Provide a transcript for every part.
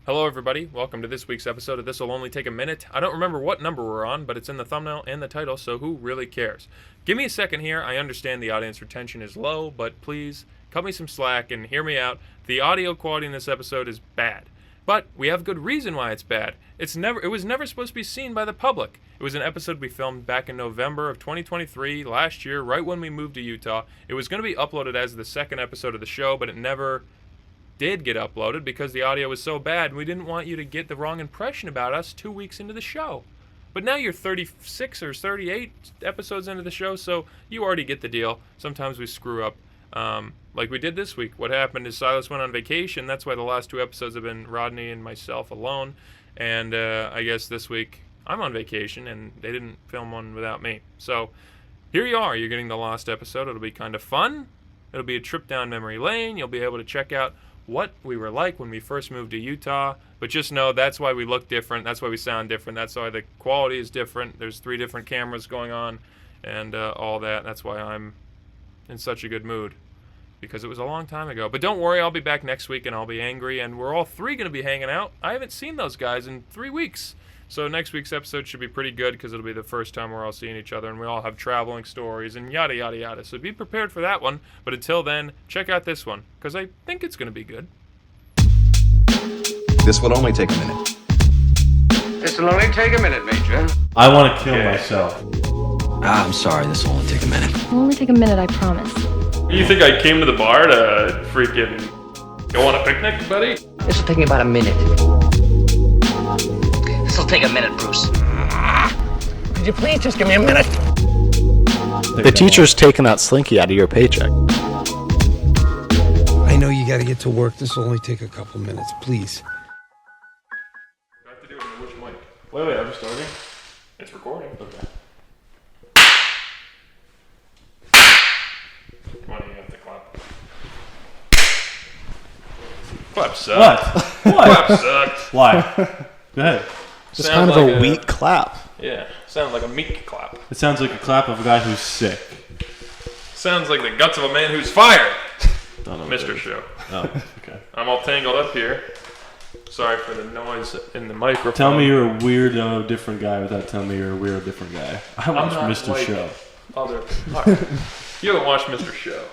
Hello, everybody. Welcome to this week's episode of This Will Only Take a Minute. I don't remember what number we're on, but it's in the thumbnail and the title, so who really cares? Give me a second here. I understand the audience retention is low, but please cut me some slack and hear me out. The audio quality in this episode is bad, but we have good reason why it's bad. It was never supposed to be seen by the public. It was an episode we filmed back in November of 2023, last year, right when we moved to Utah. It was going to be uploaded as the second episode of the show, but it never did get uploaded because the audio was so bad and we didn't want you to get the wrong impression about us 2 weeks into the show. But now you're 36 or 38 episodes into the show, so you already get the deal. Sometimes we screw up, like we did this week. What happened is Silas went on vacation. That's why the last two episodes have been Rodney and myself alone. And I guess this week I'm on vacation and they didn't film one without me. So here you are. You're getting the lost episode. It'll be kind of fun. It'll be a trip down memory lane. You'll be able to check out what we were like when we first moved to Utah, but just know that's why we look different, that's why we sound different, that's why the quality is different. There's 3 different cameras going on and all that. That's why I'm in such a good mood, because it was a long time ago. But don't worry, I'll be back next week and I'll be angry, and we're all 3 going to be hanging out. I haven't seen those guys in 3 weeks. So next week's episode should be pretty good because it'll be the first time we're all seeing each other and we all have traveling stories and yada, yada, yada. So be prepared for that one. But until then, check out this one because I think it's going to be good. This will only take a minute. This will only take a minute, Major. I want to kill myself. I'm sorry, this will only take a minute. It'll only take a minute, I promise. You think I came to the bar to freaking go on a picnic, buddy? This will take me about a minute. This will take a minute, Bruce. Could you please just give me a minute? The teacher's taking that slinky out of your paycheck. I know you gotta get to work. This will only take a couple minutes, please. I have to do it in which mic? Wait, I'm starting. It's recording. Okay. Come on, you have to clap. Clap sucked. What? Clap sucked. Why? Go ahead. Just kind of like a weak clap. Yeah, sounds like a meek clap. It sounds like a clap of a guy who's sick. Sounds like the guts of a man who's fired. Don't know what that Mr. is. Show. Oh, okay. I'm all tangled up here. Sorry for the noise in the microphone. Tell me you're a weirdo different guy without telling me you're a weirdo different guy. I watch not Mr. like Show. Other. Right. You haven't watched Mr. Show.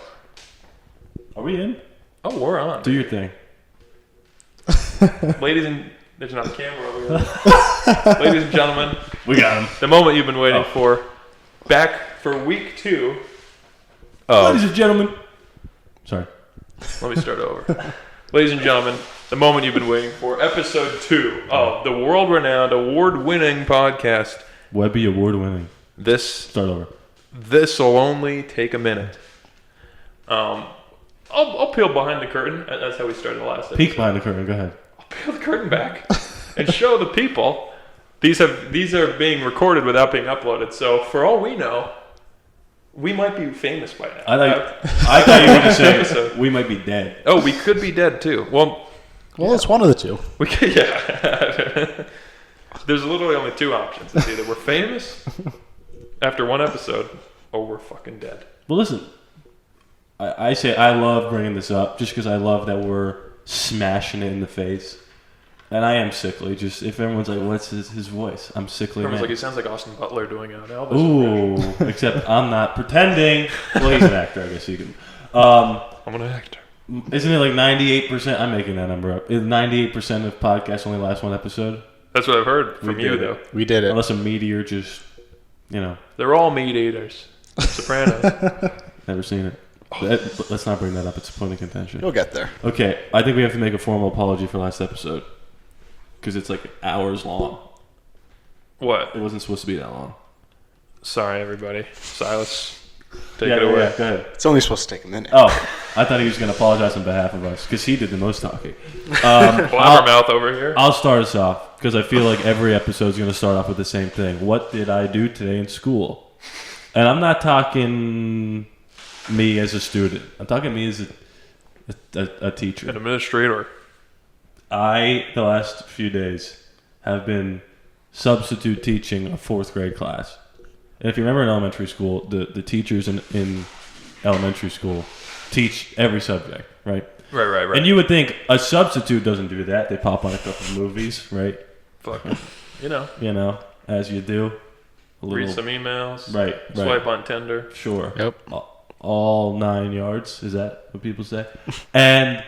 Are we in? Oh, we're on. Do your thing. Ladies and... There's not a camera over here. Ladies and gentlemen, We got him. the moment you've been waiting Oh. for. Back for week 2. Ladies and gentlemen. Sorry. Let me start over. Ladies and gentlemen, the moment you've been waiting for. Episode 2 of the world-renowned, award-winning podcast. Webby award winning. This Start over. will only take a minute. I'll peel behind the curtain. That's how we started the last episode. Peek behind the curtain. Go ahead. Peel the curtain back and show the people. These are being recorded without being uploaded. So for all we know, we might be famous by now. I thought you were going to say Episode. we might be dead. Oh, we could be dead too. Well, It's one of the two. we could, yeah. There's literally only 2 options. It's either we're famous after 1 episode, or we're fucking dead. Well, listen. I say I love bringing this up just because I love that we're smashing it in the face. And I am sickly. Just if everyone's like, "What's his voice?" I'm sickly. Everyone's Man. like, he sounds like Austin Butler doing an Elvis impression. Ooh, except I'm not pretending. Well, he's an actor, I guess you can. I'm an actor. Isn't it like 98%? I'm making that number up. 98% of podcasts only last 1 episode, That's what I've heard from We you, did though. it. We did it. unless a meteor just, They're all meat eaters. Sopranos. never seen it. Let's not bring that up. It's a point of contention. You'll get there. Okay, I think we have to make a formal apology for last episode because it's like hours long. What? It wasn't supposed to be that long. Sorry, everybody. Silas, take Yeah, it away. Yeah, go ahead. It's only supposed to take a minute. Oh, I thought he was going to apologize on behalf of us because he did the most talking. Blabbermouth over here. I'll start us off because I feel like every episode is going to start off with the same thing. What did I do today in school? And I'm not talking me as a student. I'm talking me as a teacher. An administrator. The last few days, have been substitute teaching a 4th grade class. And if you remember in elementary school, the teachers in elementary school teach every subject, right? Right. And you would think a substitute doesn't do that. They pop on a couple of movies, right? Fuck. You know. You know, as you do. A Read some emails. Right. Swipe on Tinder. Sure. Yep. All 9 yards. Is that what people say? And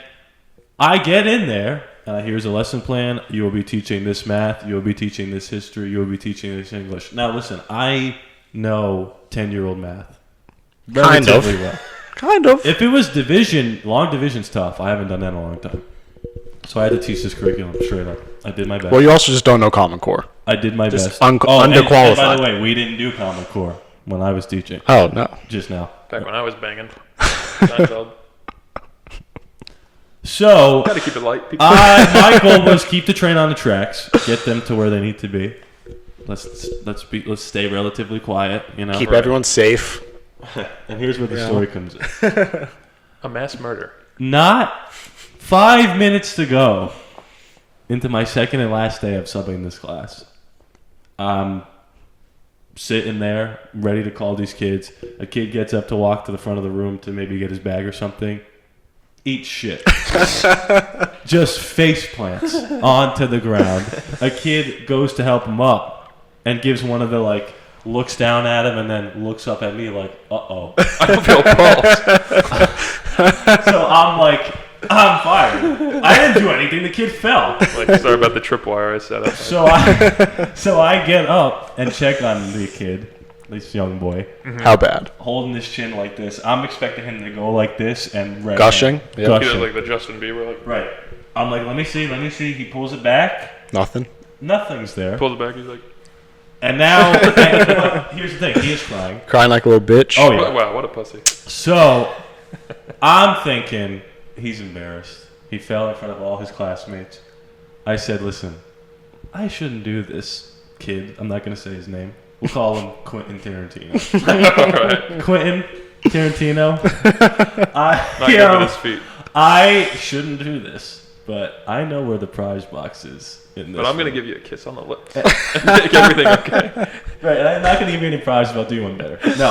I get in there. Here's a lesson plan. You will be teaching this math. You will be teaching this history. You will be teaching this English. Now, listen. I know 10-year-old math. Kind of. Relatively well. Kind of. If it was division, long division's tough. I haven't done that in a long time. So I had to teach this curriculum straight up. I did my best. Well, you also just don't know Common Core. I did my Just best. underqualified. And by the way, we didn't do Common Core when I was teaching. Oh, no. Just now. Back when I was banging. Seinfeld. So Gotta keep it light. People. my goal was keep the train on the tracks, get them to where they need to be. Let's stay relatively quiet, you know. Keep everyone safe. And here's where the story comes in. A mass murder. Not 5 minutes to go into my second and last day of subbing this class. I'm sitting there, ready to call these kids. A kid gets up to walk to the front of the room to maybe get his bag or something. Eat shit. Just face plants onto the ground. A kid goes to help him up and gives one of the, looks down at him and then looks up at me like, uh-oh. I don't feel pulse. So I'm like, I'm fired. I didn't do anything. The kid fell. Sorry about the tripwire I set up. So I get up and check on the kid, this young boy, How bad? holding his chin like this. I'm expecting him to go like this and Gushing? Yeah. He Gushing. did like the Justin Bieber. Right. I'm like, let me see. He pulls it back. Nothing? Nothing's there. Pulls it back. He's like, And now, here's the thing. He is crying. Crying like a little bitch? Oh, yeah. wow, what a pussy. So I'm thinking he's embarrassed. He fell in front of all his classmates. I said, listen, I shouldn't do this, kid. I'm not going to say his name. We'll call him Quentin Tarantino. Right. Quentin Tarantino. Not good with his feet. I shouldn't do this, but I know where the prize box is in this. But I'm going to give you a kiss on the lips. Make everything okay. Right, I'm not going to give you any prizes if I'll do one better. No.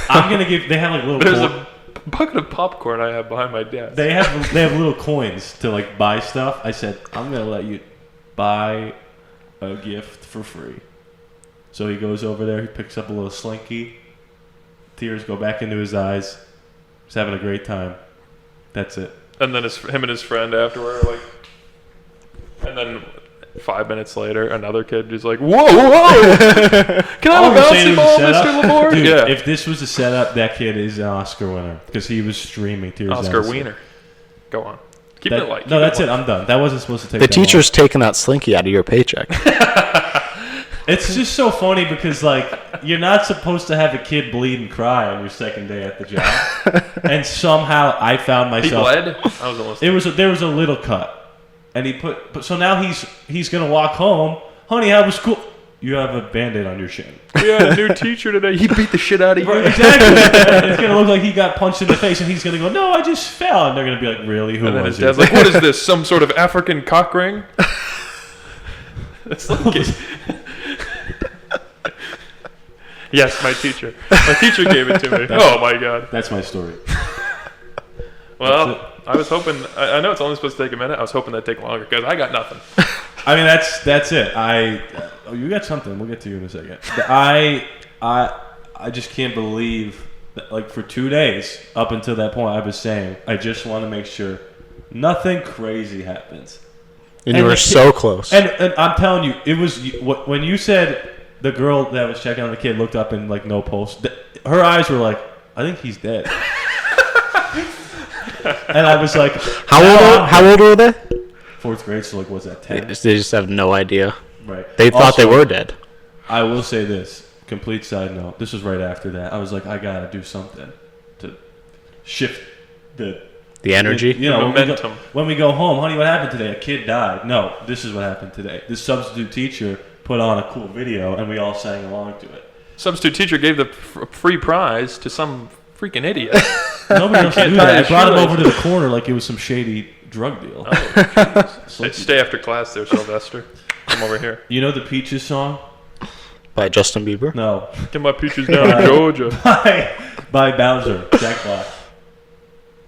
I'm going to give... They have little... There's a bucket of popcorn I have behind my desk. They have little coins to buy stuff. I said, I'm gonna let you buy a gift for free. So he goes over there, he picks up a little slinky, tears go back into his eyes. He's having a great time. That's it. And then him and his friend afterward are like, and then 5 minutes later, another kid just like, whoa! Can I have a bouncy ball, Mr. Lamore? Dude, Yeah. if this was a setup, that kid is an Oscar winner because he was streaming tears. Oscar down. Wiener. Go on. Keep That- it light. No, Keep that's light. it. I'm done. That wasn't supposed to take The that long. teacher's taking that slinky out of your paycheck. It's just so funny because you're not supposed to have a kid bleed and cry on your second day at the job, and somehow I found He myself. bled? I was almost... There was a little cut, and he put. So now he's gonna walk home. Honey, how was school? You have a Band-Aid on your shin. We had a new teacher today. He beat the shit out of you. Exactly. It's gonna look like he got punched in the face, and he's gonna go, "No, I just fell." And they're gonna be like, "Really? Who And then was his it?" dad's like, what is this? Some sort of African cock ring? It's like yes, my teacher. My teacher gave it to me. Oh my god. That's my story. Well, I was hoping. I know it's only supposed to take a minute. I was hoping that'd take longer because I got nothing. I mean, that's it. You got something. We'll get to you in a second. I just can't believe that, for 2 days up until that point, I was saying I just want to make sure nothing crazy happens. And you were so close. And I'm telling you, it was when you said the girl that was checking on the kid looked up and no pulse. Her eyes were like, I think he's dead. And I was like, How old were they? 4th grade. So what's that? 10. They just have no idea. Right. They thought they Also, were dead. I will say this, complete side note. This was right after that. I was like, I gotta do something to shift the energy. momentum. When we go home, honey, what happened today? A kid died. No, this is what happened today. This substitute teacher put on a cool video, and we all sang along to it. Substitute teacher gave the free prize to some freaking idiot. Nobody else can't knew tie that. I his brought him over shoelaces. to the corner like it was some shady drug deal. Hey, stay after class there, Sylvester. Come over here. You know the Peaches song? By Justin Bieber. No. Get my peaches down in Georgia. by Bowser, Jack Black.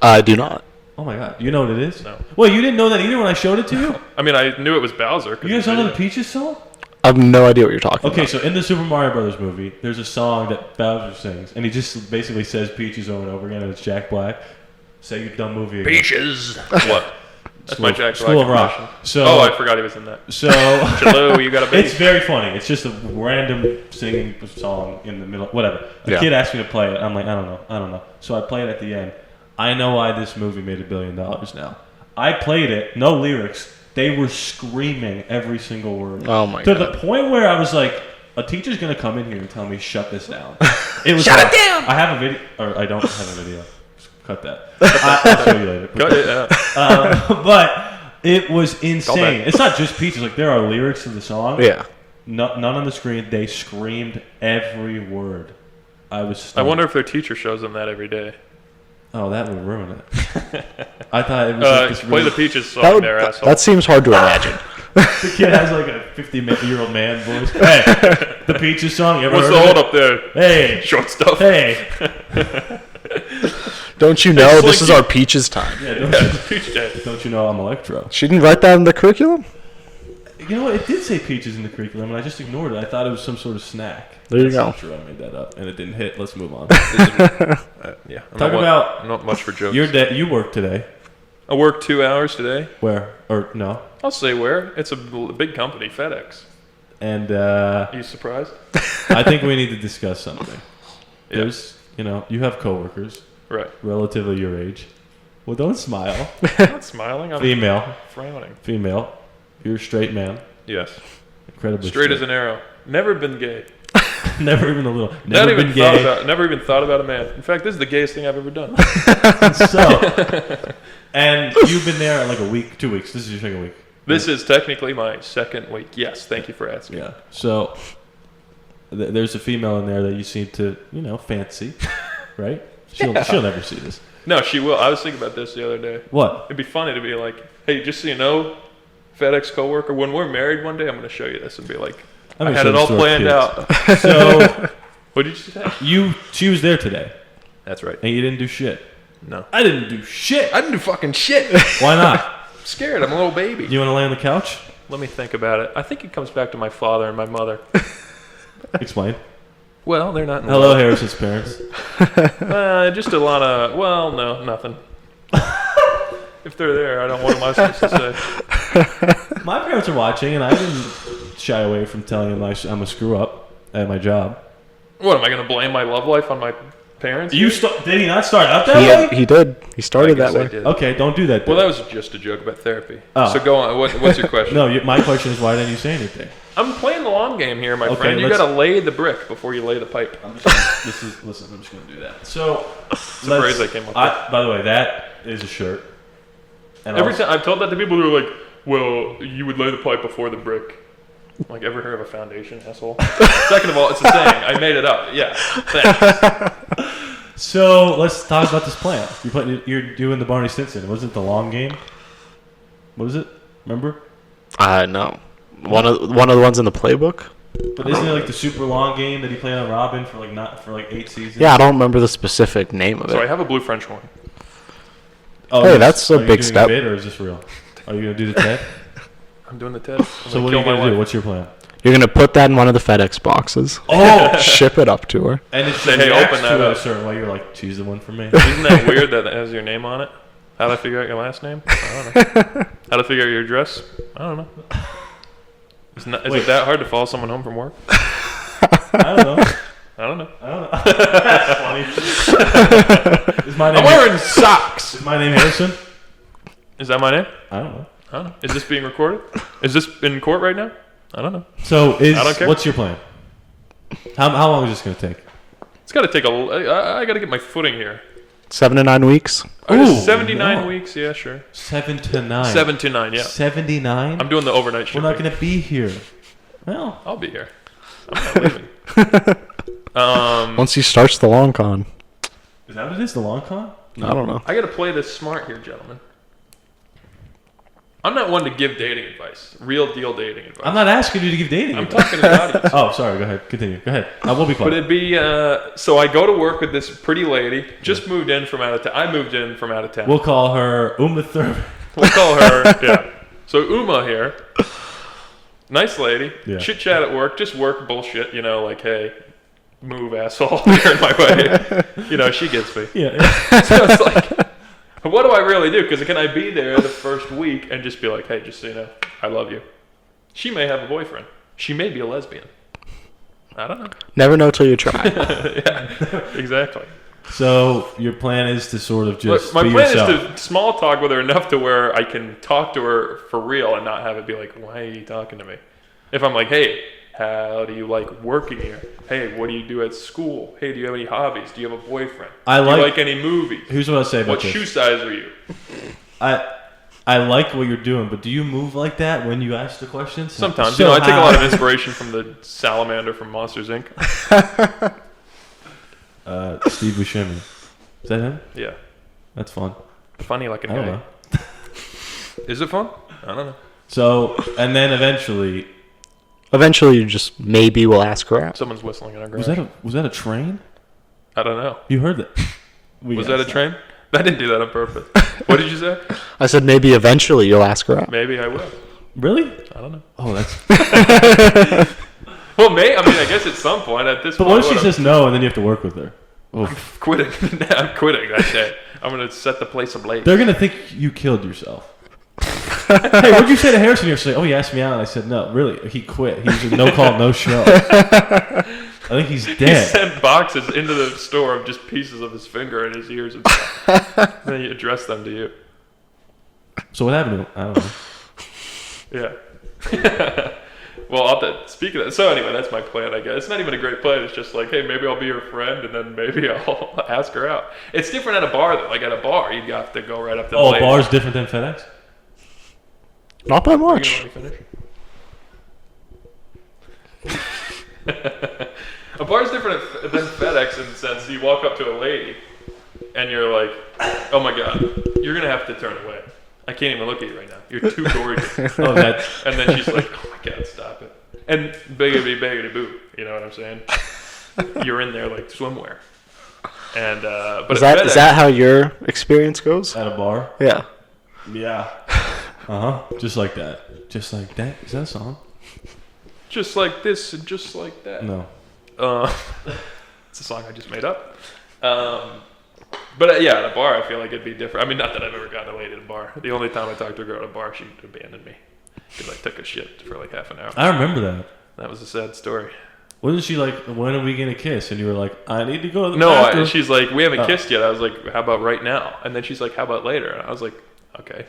I do not. Oh my god, you know what it is? No. Well, you didn't know that either when I showed it to you. I mean, I knew it was Bowser. 'cause You guys he don't know did the it. Peaches song? I have no idea what you're talking Okay, about. so in the Super Mario Brothers movie, there's a song that Bowser sings, and he just basically says Peaches over and over again, and it's Jack Black. Say your dumb movie again. Peaches. What? That's my Jack School of Black Rock. impression. So, Oh, I forgot he was in that. So, Hello, you got a it's bass. very funny. It's just a random singing song in the middle. Whatever. A Yeah. kid asked me to play it. I'm like, I don't know. So I play it at the end. I know why this movie made $1 billion now. I played it, no lyrics. They were screaming every single word. Oh my to God. the point where I was like, a teacher's gonna come in here and tell me shut this down. It was shut it down. I have a video, or I don't have a video. Cut that. I'll show you later. Got it, yeah. But it was insane. back. It's not just Peaches. Like there are lyrics to the song. Yeah. None on the screen. They screamed every word. I was. I Stunned. wonder if their teacher shows them that every day. Oh, that would ruin it. I thought it was like this Play really, the Peaches song That, would, there, that, asshole. that seems hard to imagine. the kid has like a 50-year-old man voice. Hey, the Peaches song. You ever What's heard the of hold it? up there? Hey, Short stuff. hey. Don't you know this Slinky. is our Peaches time? Yeah, Peach Day. don't you know I'm Electro? She didn't write that in the curriculum? You know what? It did say Peaches in the curriculum, and I just ignored it. I thought it was some sort of snack. There you That's go. not true. I made that up, and it didn't hit. Let's move on. Yeah. Talk about I'm not much for jokes. You worked today. I worked 2 hours today. Where? Or no? I'll say where. It's a big company, FedEx. And Are you surprised? I think we need to discuss something. Yeah. There's, you have coworkers Right. relatively your age. Well, don't smile. I'm not smiling. I'm Female. frowning. You're a straight man. Yes. Incredibly Straight as an arrow. Never been gay. Never even a little. Not Never even been thought gay. about. Never even thought about a man. In fact, this is the gayest thing I've ever done. So, and you've been there like a week, 2 weeks. This is your second week. This is technically my second week. Yes. Thank you for asking. Yeah. So there's a female in there that you seem to, fancy, right? She'll never see this. No, she will. I was thinking about this the other day. What? It'd be funny to be like, hey, just so you know, FedEx coworker, when we're married one day, I'm going to show you this and be like, I'm I gonna had show it this all to our planned kids. out. So What did you say? she was there today, That's right. and you didn't do shit. No. I didn't do shit. I didn't do fucking shit. Why not? I'm scared. I'm a little baby. You want to lay on the couch? Let me think about it. I think it comes back to my father and my mother. Explain. Well, they're not in Hello, love. Harrison's parents. Just a lot of, well, no, nothing. If they're there, I don't want my supposed to say. My parents are watching, and I didn't shy away from telling them I'm a screw up at my job. What, am I going to blame my love life on my parents? Did he not start out that way? He did. He started I guess that I way. did. Okay, don't do that. Well, then. that was just a joke about therapy. Oh. So go on. What's your question? No, my question is why didn't you say anything? I'm playing the long game here, my Okay, friend. You let's- got to lay the brick before you lay the pipe. I'm just gonna do that. So, a phrase I came up with. By the way, that is a shirt. And Every also- time I've told that to people who are like, "Well, you would lay the pipe before the brick." I'm like, ever heard of a foundation, asshole? Second of all, it's a saying. I made it up. Yeah. Thanks. So let's talk about this plan. You're doing the Barney Stinson. Was it the long game? What was it? Remember? No. One of the ones in the playbook? But isn't it like the super long game that he played on Robin for like 8 seasons? Yeah, I don't remember the specific name of So I it. have a blue French horn. Oh, Hey, yes. that's a Are you big doing step. bit or is this real? Are you gonna do the TED? I'm doing the TED. So what are you gonna do? What's your plan? You're going to put that in one of the FedEx boxes. Oh, Ship it up to her. and if she Say, hey, reacts open that to it up. a certain way, you're like, she's the one for me. Isn't that weird that it has your name on it? How'd I figure out your last name? I don't know. How'd I figure out your address? I don't know. Is Wait. it that hard to follow someone home from work? I don't know. I don't know. That's funny. Is my name? I'm wearing socks. Is my name Harrison? Is that my name? I don't know. I don't know. Is this being recorded? Is this in court right now? I don't know. So I don't care. what's your plan? How long is this gonna take? It's got to take I got to get my footing here. 7 to 9 weeks. Ooh, 79 no. weeks. Yeah, sure. 7 to 9. 7 to 9. Yeah. 79. I'm doing the overnight We're shipping. not gonna be here. Well, I'll be here. I'm not leaving. Once he starts the long con. is that what it is? The long con? I don't know. I got to play this smart here, gentlemen. I'm not one to give dating advice. Real deal dating advice. I'm not asking you to give dating I'm advice. talking to the audience. Oh, sorry. Go ahead. Continue. Go ahead. I will be quiet. But it'd be so I go to work with this pretty lady. Just moved in from out of town. I moved in from out of town. We'll call her Uma Thurman. We'll call her. Yeah. So Uma here, nice lady. Yeah. Chit chat at work. Just work bullshit. You know, like hey, move asshole. You're in my way. You know, she gets me. Yeah. So it's like, what do I really do? Because can I be there the first week and just be like, hey, just so you know, I love you. She may have a boyfriend. She may be a lesbian. I don't know. Never know till you try. Yeah, exactly. So your plan is to sort of just My be plan yourself. is to small talk with her enough to where I can talk to her for real and not have it be like, why are you talking to me? If I'm like, hey, how do you like working here? Hey, what do you do at school? Hey, do you have any hobbies? Do you have a boyfriend? Do you like any movies? Here's what I'll say about What this. shoe size are you? I like what you're doing, but do you move like that when you ask the questions? Sometimes. So You know, I take a how- lot of inspiration from the salamander from Monsters, Inc. Steve Buscemi. Is that him? Yeah. That's fun. Funny like a I don't guy. know. Is it fun? I don't know. So, and then eventually, Eventually, you just maybe will ask her out. Someone's whistling in our garage. was that a train? I don't know. You heard that? Was that a train? I didn't do that on purpose. What did you say? I said maybe eventually you'll ask her out. Maybe I will. Really? I don't know. Oh, that's. Well, I guess at some point at this But point. what if she says no, and then you have to work with her? I'm quitting. I'm quitting that day. I'm going to set the place ablaze. They're gonna think you killed yourself. Hey, what'd you say to Harrison? You're saying, oh, he asked me out, and I said no. Really? He quit. He was a no call, no show. I think he's He dead. sent boxes into the store of just pieces of his finger and his ears and stuff. Then he addressed them to you. So what happened to him? I don't know. Yeah. Well, speaking of that, so anyway, that's my plan, I guess. It's not even a great plan. It's just like, hey, maybe I'll be your friend, and then maybe I'll ask her out. It's different at a bar, though. Like at a bar, you have to go right up to the Oh, a lady. bar's different than FedEx? Not by You gonna much. let me finish? A bar's different than FedEx in the sense you walk up to a lady, and you're like, oh my God, you're going to have to turn away. I can't even look at you right now. You're too gorgeous. Oh, that. And then she's like, oh my God, stop it. And biggity boo. You know what I'm saying? You're in there like swimwear. And, but Is at that, is FedEx, that how your experience goes? At a bar? Yeah. Yeah. Just like that. Just like that. Is that a song? just like this and just like that. No. It's a song I just made up. But yeah, at a bar, I feel like it'd be different. I mean, not that I've ever gotten a lady at a bar. The only time I talked to a girl at a bar, she abandoned me because I took a shit for like half an hour. I remember that. That was a sad story. Wasn't she like, when are we going to kiss? And you were like, I need to go to the No, bathroom. she's like, we haven't Oh. kissed yet. I was like, how about right now? And then she's like, how about later? And I was like, okay.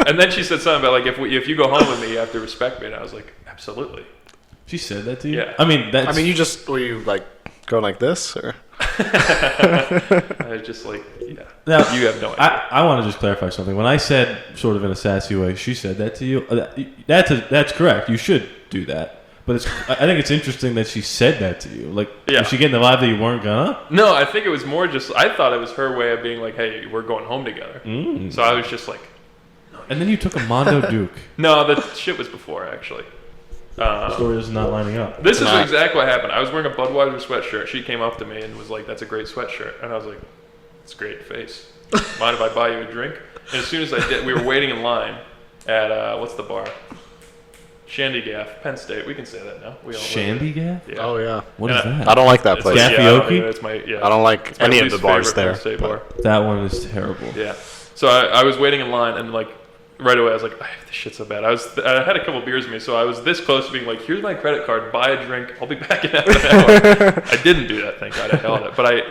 And then she said something about like, if you go home with me, you have to respect me. And I was like, absolutely. She said that to you? Yeah. I mean, that's... you just were you like going like this or? I was just like, yeah. Now, You have no idea. I want to just clarify something. When I said, sort of in a sassy way, she said that to you, that's correct. You should do that. But I think it's interesting that she said that to you. Like, Yeah. was she getting the vibe that you weren't gonna? No, I think it was more just, I thought it was her way of being like, hey, we're going home together. So I was just like, And then you took a Mondo Duke. no, the shit was before, actually. Story is not lining up. This is exactly what happened. I was wearing a Budweiser sweatshirt. She came up to me and was like, that's a great sweatshirt. And I was like, it's a great face. Mind if I buy you a drink? And as soon as I did, we were waiting in line at, what's the bar? Shandy Gaff, Penn State. We can say that now. We all live Shandy Gaff? there. Yeah. Oh yeah. What is And that? I don't like that It's place. like, Gaffy yeah, I don't Okie? either. It's my, yeah. I don't like It's my any of the least bars favorite there. Penn State but- bar. That one is terrible. Yeah. So I was waiting in line and like right away I was like, I have this shit so bad. I had a couple beers with me, so I was this close to being like, here's my credit card, buy a drink, I'll be back in half an hour. I didn't do that, thank God, I held it. But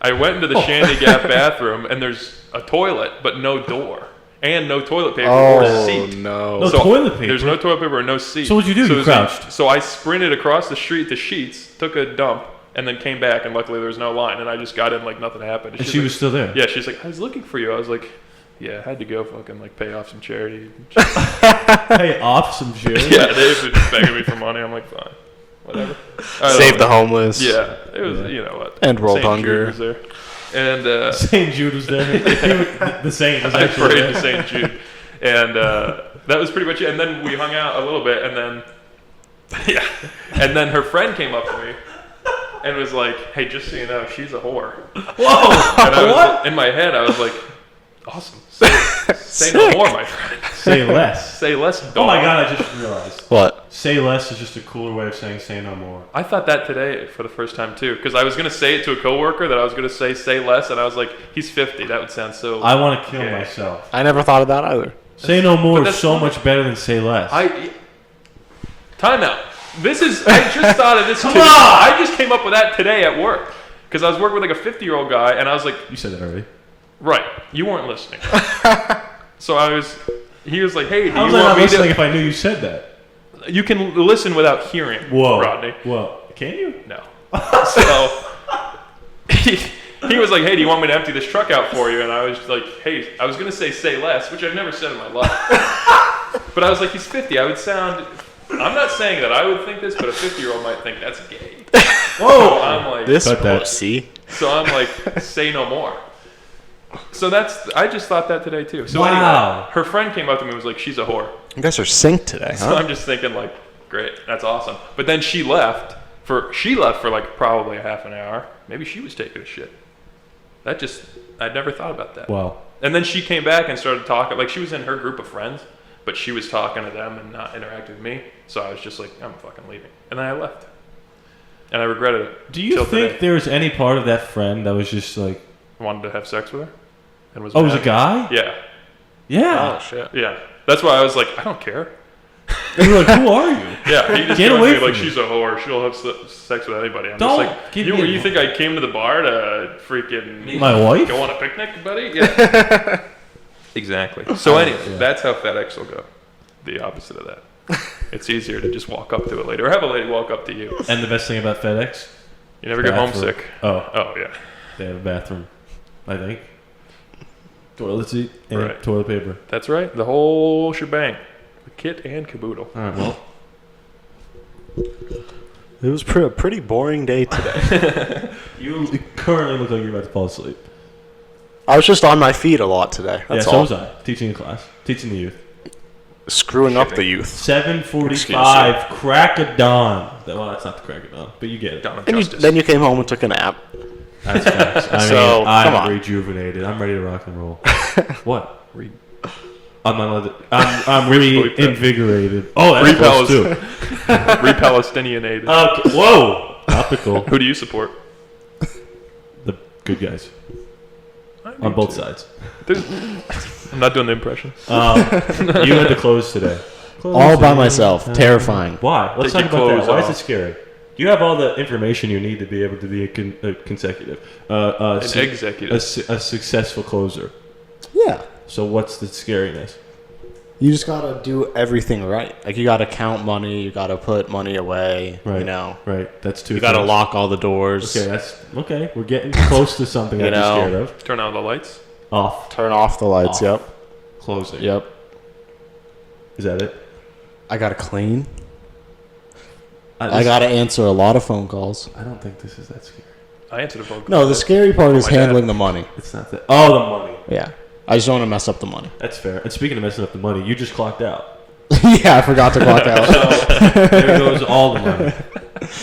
I went into the Shandy Gap bathroom and there's a toilet but no door and no toilet paper or Oh seat. no. No toilet paper? There's no toilet paper or no seat. So what'd you do? You it was like- crouched? so I sprinted across the street to Sheets, took a dump, and then came back, and luckily there was no line, and I just got in like nothing happened. And she's she like, was still there? Yeah, she's like, I was looking for you. I was like, yeah, I had to go fucking like pay off some charity. Hey, off some shit. Yeah, they've been begging me for money. I'm like, fine, whatever. I Save don't the know. homeless. Yeah, it was, you know what. And world St. hunger. Jude was there. And St. Jude was there. The saint was I actually prayed there. to St. Jude. And that was pretty much it. And then we hung out a little bit, and then, yeah. And then her friend came up to me and was like, hey, just so you know, she's a whore. Whoa! And I was, What? in my head, I was like, awesome. Say no more, my friend. Say less. Say less, dog. Oh my god, I just realized. What? Say less is just a cooler way of saying say no more. I thought that today for the first time, too. Because I was going to say it to a coworker that I was going to say less, and I was like, he's 50. That would sound so... I want to kill gay. myself. I never thought of that either. Say no more But is that's so funny. much better than say less. Time out. This is... I just thought of this today. on! I just came up with that today at work. Because I was working with like a 50-year-old guy, and I was like, You said that already. right, you weren't listening. So he was like, hey, do How was you I not want me listening to... if I knew you said that? You can listen without hearing, Whoa. Rodney. Whoa. Can you? No. So he was like, hey, do you want me to empty this truck out for you? And I was like, hey, I was going to say less, which I've never said in my life. But I was like, he's 50. I would sound, I'm not saying that I would think this, but a 50-year-old might think that's gay. Whoa! So I'm like, This Cut that. see? so I'm like, say no more. So I just thought that today too. So Wow. anyway, her friend came up to me and was like, she's a whore. You guys are synced today, So huh? I'm just thinking like, great, that's awesome. But then she left for like probably a half an hour. Maybe she was taking a shit. I'd never thought about that. Wow. And then she came back and started talking. Like she was in her group of friends, but she was talking to them and not interacting with me. So I was just like, I'm fucking leaving. And then I left. And I regretted it. Do you till think today. there was any part of that friend that was just like, Wanted to have sex with her? And was oh, it was a mad? guy? Yeah. Yeah. shit. Yeah. That's why I was like, I don't care. You were like, who are you? Yeah, he just Get came away to me from like me. she's a whore. She'll have sex with anybody. I'm Don't just like, give you me a- think I came to the bar to freaking My wife? go on a picnic, buddy? Yeah. Exactly. So anyway, yeah. that's how FedEx will go. The opposite of that. It's easier to just walk up to a lady or have a lady walk up to you. And the best thing about FedEx? You never get Bathroom. homesick. Oh, Oh yeah. they have a bathroom, I think. Toilet seat and Right. toilet paper. That's right. The whole shebang. The kit and caboodle. All right, well. It was a pretty boring day today. You currently look like you're about to fall asleep. I was just on my feet a lot today. That's yeah, so all. was I. Teaching a class. Teaching the youth. Screwing up the youth. 7:45, crack of dawn. Well, that's not the crack of dawn, but you get it. Dawn of And justice. then you came home and took a nap. That's facts. I mean, So, come I'm on. rejuvenated. I'm ready to rock and roll. What? Re- I'm not. I'm Bleep that. reinvigorated. Oh, that's close too. Re-Palestinianated. Okay. Whoa. Topical. Who do you support? The good guys I on do both too. sides. I'm not doing the impression. You had to close today. All by myself. Terrifying. Why? Let's Take talk your about that. clothes Why is off. it scary? You have all the information you need to be able to be a consecutive, executive. a successful closer. Yeah. So what's the scariness? You just gotta do everything right. Like you gotta count money. You gotta put money away. Right. You know. Right. That's two. You gotta things. lock all the doors. Okay. That's okay. We're getting close to something You I'd be know. scared of. Turn on the lights. Off. Turn off the lights. Off. Yep. Closing. Yep. Is that it? I gotta clean. I This- gotta answer a lot of phone calls. I don't think this is that scary. I answered a phone call. No, the scary part is my dad. handling the money. It's not that. Oh, the money. Yeah. I just don't want to mess up the money. That's fair. And speaking of messing up the money, you just clocked out. Yeah, I forgot to clock out. There goes all the money.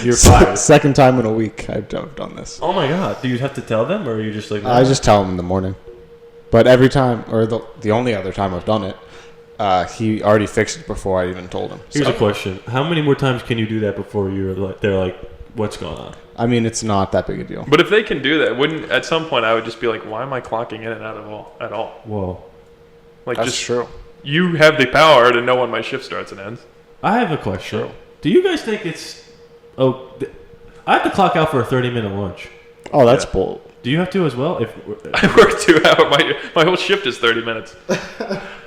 You're fired. Second time in a week I've done this. Oh my god. Do you have to tell them, or are you just like? I just tell him in the morning. But every time, or the only other time I've done it, he already fixed it before I even told him. Here's So, a question: how many more times can you do that before you're like? They're like, "What's going on?" I mean, it's not that big a deal. But if they can do that, wouldn't at some point I would just be like, why am I clocking in and out at all? Whoa. Like That's just true. you have the power to know when my shift starts and ends. I have a question. Do you guys think it's? I have to clock out for a 30-minute lunch. Oh, that's bull. Do you have to as well? If I work 2 hours. My whole shift is 30 minutes.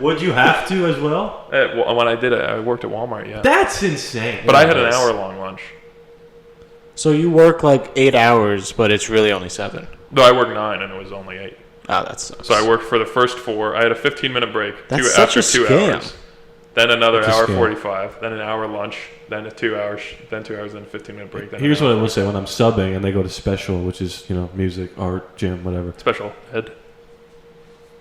would you have to as well? When I did it, I worked at Walmart. Yeah, That's insane. but I had an hour-long lunch. So you work like 8 hours, but it's really only 7. No, I worked 9 and it was only 8. Ah, that sucks. So I worked for the first 4. I had a 15-minute break. That's two, such after a 2 scam. hours. then another It's a hour scam. 45, then an hour lunch, then a 2 hours, then 2 hours, then a 15-minute break. Then Here's an what hour. I will say: when I'm subbing and they go to special, which is music, art, gym, whatever. Special ed.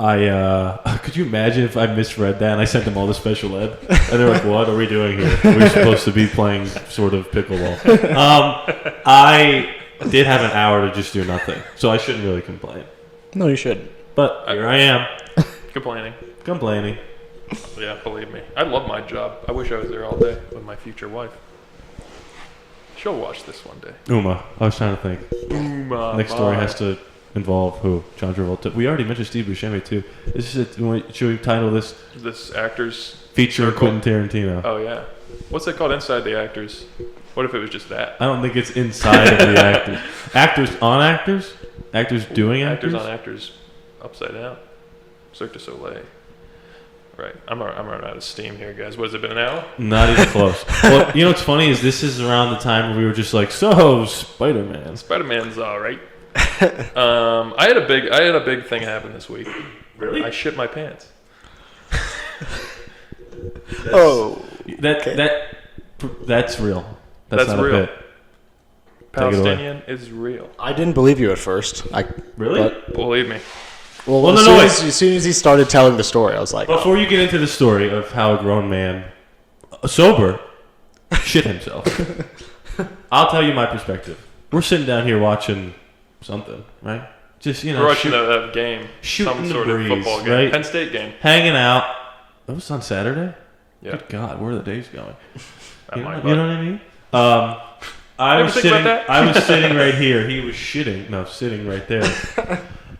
I could you imagine if I misread that and I sent them all to special ed and they're like, "What are we doing here? We're supposed to be playing sort of pickleball." I did have an hour to just do nothing, so I shouldn't really complain. No, you shouldn't. But here I am Complaining. complaining. Yeah, believe me. I love my job. I wish I was there all day with my future wife. She'll watch this one day. Uma, I was trying to think. Next story has to involve who? John Travolta. We already mentioned Steve Buscemi too. Should we title this This actor's feature circle. Quentin Tarantino? Oh yeah. What's that called? Inside the Actors. What if it was just that? I don't think it's inside of the actors. Actors on actors? Actors doing actors? Actors on actors. Upside down. Cirque du Soleil. Right. I'm running out of steam here, guys. What has it been, an hour? Not even close. Well, you know what's funny is this is around the time where we were just like, so Spider-Man. Spider-Man's all right. I had a big thing happen this week. Really? I shit my pants. That's real. That's not real. a bit. Take it away. Palestinian is real. I didn't believe you at first. Really? But, Believe me. well, Well, as, no, soon wait. as soon as he started telling the story, I was like, Before you get into the story of how a grown man, sober, shit himself, I'll tell you my perspective. We're sitting down here watching something, right? Just, We're watching a game. shooting Some the sort breeze, of football game. right? Penn State game. hanging out. That was on Saturday? Yeah. Good God, where are the days going? That You know, might you know what I mean? I You was ever think sitting. about that? I was sitting right here. He was shitting. No, sitting right there.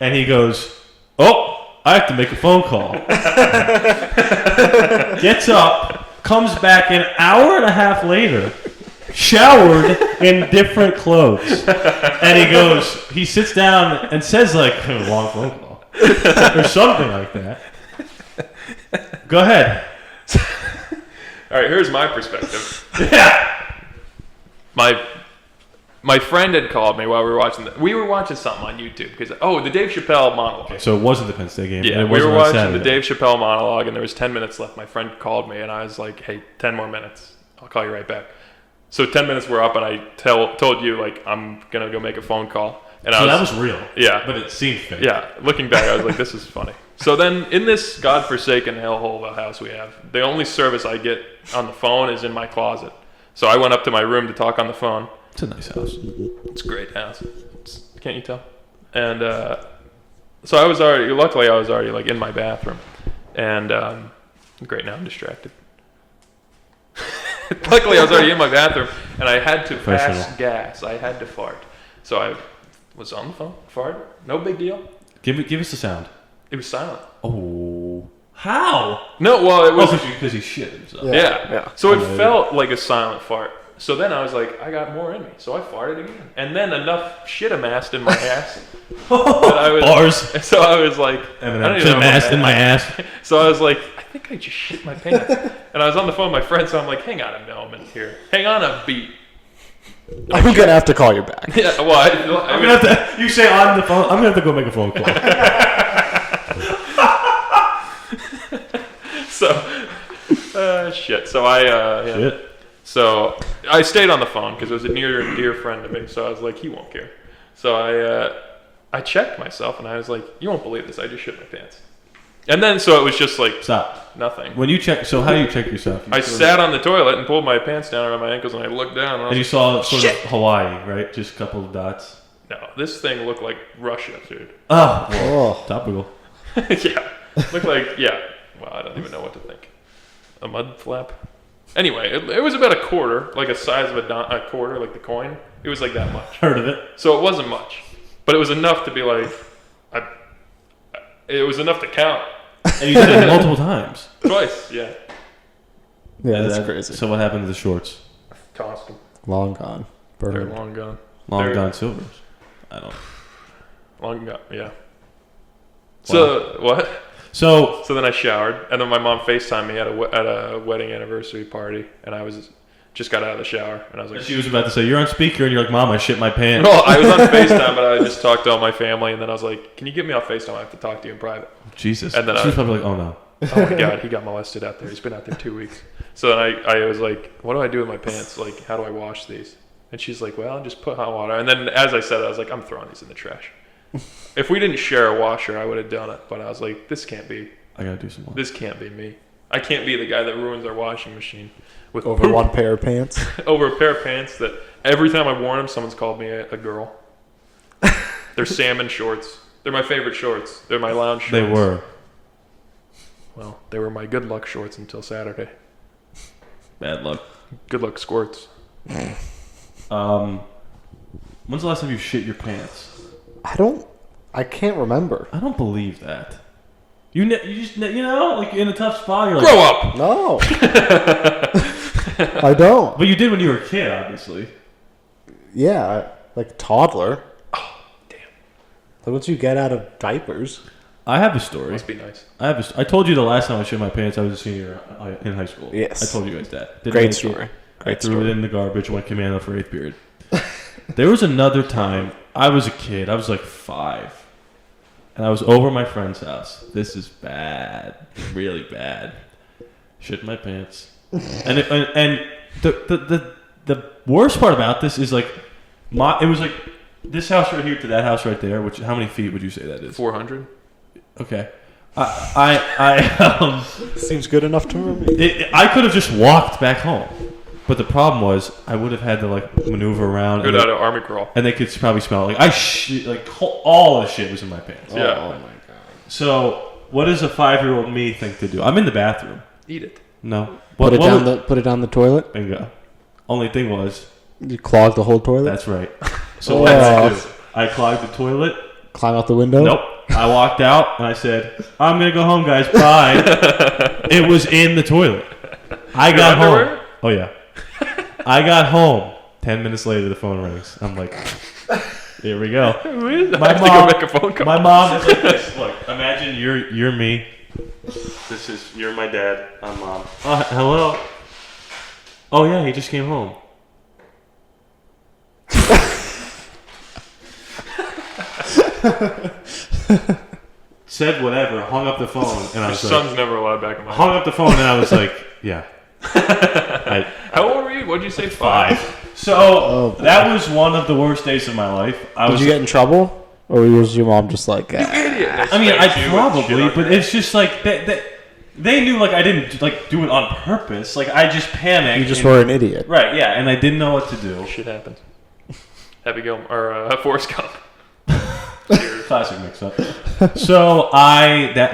And he goes, "Oh, I have to make a phone call." Gets up, comes back an hour and a half later, showered in different clothes, and he goes. He sits down and says like a long phone call or something like that. Go ahead. All right, here's my perspective. Yeah. My friend had called me while we were watching. We were watching something on YouTube because the Dave Chappelle monologue. So it wasn't the Penn State game. Yeah, and it we were wasn't on watching Saturday. the Dave Chappelle monologue, and there was 10 minutes left. My friend called me, and I was like, "Hey, 10 more minutes. I'll call you right back." So 10 minutes were up, and I told you like I'm gonna go make a phone call, and So that was real. Yeah. But it seemed fake. yeah. Looking back, I was like, "This is funny." So then, in this godforsaken hellhole of a house we have, the only service I get on the phone is in my closet. So I went up to my room to talk on the phone. It's a nice house. It's a great house. Can't you tell? And so luckily I was already like in my bathroom. And great, now I'm distracted. Luckily I was already in my bathroom and I had to pass Professional. gas. I had to fart. So I was on the phone, farted, no big deal. Give us the sound. It was silent. Oh. How? No, well it was Because he shit himself. yeah. So it Oh, yeah. felt like a silent fart. So then I was like, I got more in me. So I farted again. And then enough shit amassed in my ass. that I was, Bars. So I was like, I don't even know ass about in my ass. So I was like, I think I just shit my pants. And I was on the phone with my friend, so I'm like, hang on a moment here. Hang on a beat. I'm going to have to call you back. Yeah, well, I'm gonna have to. You say on the phone. I'm gonna have to go make a phone call. So, shit. So I, yeah. Shit. So I stayed on the phone because it was a near and dear friend to me. So I was like, he won't care. So I checked myself and I was like, you won't believe this. I just shit my pants. And then so it was just like Stop. nothing. When you check, so how do you check yourself? You I sort of- sat on the toilet and pulled my pants down around my ankles and I looked down and I was and you like, saw sort of Hawaii, right? Just a couple of dots. no, this thing looked like Russia, dude. Oh, well, Oh. topical. Yeah. Looked like, yeah. Well, I don't even know what to think. A mud flap? Anyway, it was about a quarter, like a size of a quarter, like the coin. It was like that much. Heard of it? So it wasn't much. But it was enough to be like, it was enough to count. And you did it multiple times. Twice, yeah. Yeah, And that's that- crazy. So what happened to the shorts? Tossed them. Long gone. They're Burned. long gone. Long They're gone silvers. I don't. Long gone, yeah. So, what? So So then I showered, and then my mom FaceTimed me at a wedding anniversary party, and I just got out of the shower, and I was like, she was about to say you're on speaker, and you're like, "Mom, I shit my pants." well, I was on FaceTime, but I just talked to all my family, and then I was like, can you get me off FaceTime? I have to talk to you in private. Jesus. And then she I- was probably like, "Oh no." Oh my God, he got molested out there. He's been out there 2 weeks. So then I was like, what do I do with my pants? Like, how do I wash these? And she's like, well, just put hot water. And then as I said, I was like, I'm throwing these in the trash. If we didn't share a washer, I would have done it. But I was like, this can't be me. I can't be the guy that ruins our washing machine with Over poop. one pair of pants. Over a pair of pants that every time I've worn them, someone's called me a girl. They're salmon shorts. They're my favorite shorts. They're my lounge shorts. They were. Well, they were my good luck shorts until Saturday. Bad luck. Good luck squirts. When's the last time you shit your pants? I can't remember. I don't believe that. You just like in a tough spot. You're like, Grow up! No. I don't. But you did when you were a kid, obviously. Yeah, like toddler. Oh, damn. Like once you get out of diapers. I have a story. Must be nice. I told you the last time I shit my pants, I was a senior in high school. Yes. I told you guys that. Didn't Great make it. story. I threw it in the garbage, went commando for 8th period. There was another time, I was a kid, I was like 5. And I was over at my friend's house. This is bad. Really bad. Shit my pants. And the worst part about this is like, it was like this house right here to that house right there, which, how many feet would you say that is? 400? Okay. Seems good enough to me. I could have just walked back home. But the problem was, I would have had to like maneuver around. Good out of army crawl. And they could probably smell it. All the shit was in my pants. Yeah. Oh my god. So, what does a 5-year-old me think to do? I'm in the bathroom. Eat it. No. Put it down the toilet. Bingo. Only thing was, You clog the whole toilet. that's right. So Oh. what did I do? I clogged the toilet. Climb out the window. Nope. I walked out and I said, I'm going to go home, guys. Bye. It was in the toilet. I got underwear? home. Oh, yeah. I got home. 10 minutes later, the phone rings. I'm like, here we go. I have to go make a phone call. My mom is like this. Look, imagine you're me. You're my dad. I'm mom. Hello. Oh yeah, he just came home. Said whatever, hung up the phone, and I Your was like, son's never allowed back in my hung up the phone, and I was like, yeah. How old were you? What'd you say? 5? So that was one of the worst days of my life. Did you get in trouble, or was your mom just like? Idiot. I mean, I Spanked you and shit probably, on but your it's just like they knew like I didn't like do it on purpose. Like I just panicked. You just and- were an idiot. right, yeah, and I didn't know what to do. Shit happens. Happy Gilmore or Forrest Gump. Classic mix-up. So that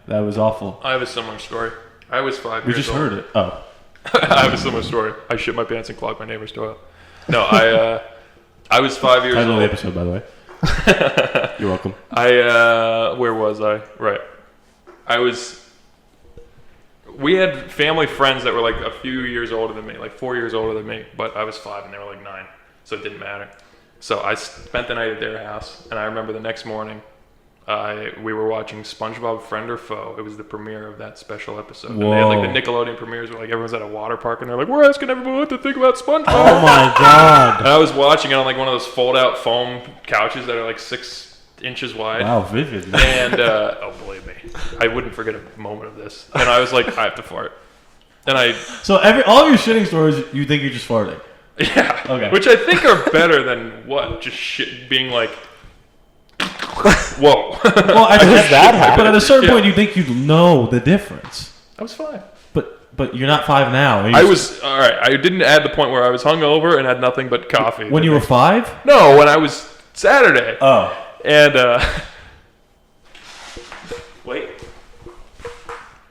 was awful. I have a similar story. I was 5 We years just old. heard it. Oh, I have a similar story. I shit my pants and clogged my neighbor's toilet. No, I was 5 years title of the old. episode, by the way. You're welcome. Where was I? Right. We had family friends that were like a few years older than me, like 4 years older than me, but I was 5 and they were like 9, so it didn't matter. So I spent the night at their house, and I remember the next morning, we were watching SpongeBob Friend or Foe. It was the premiere of that special episode. And they had like the Nickelodeon premieres where like everyone's at a water park and they're like, we're asking everyone what to think about SpongeBob. Oh my god. And I was watching it on like one of those fold-out foam couches that are like 6 inches wide. Wow, vivid. And, oh, believe me, I wouldn't forget a moment of this. And I was like, I have to fart. And So all your shitting stories, you think you're just farting. yeah. Okay. Which I think are better than what? Just shit being like, whoa. Well, that happen? But at a certain Yeah. point, you think you know the difference. I was fine. But you're not 5 now. I was, all right, I didn't add the point where I was hungover and had nothing but coffee. when you were 5. No, when I was Saturday. Oh. And, wait.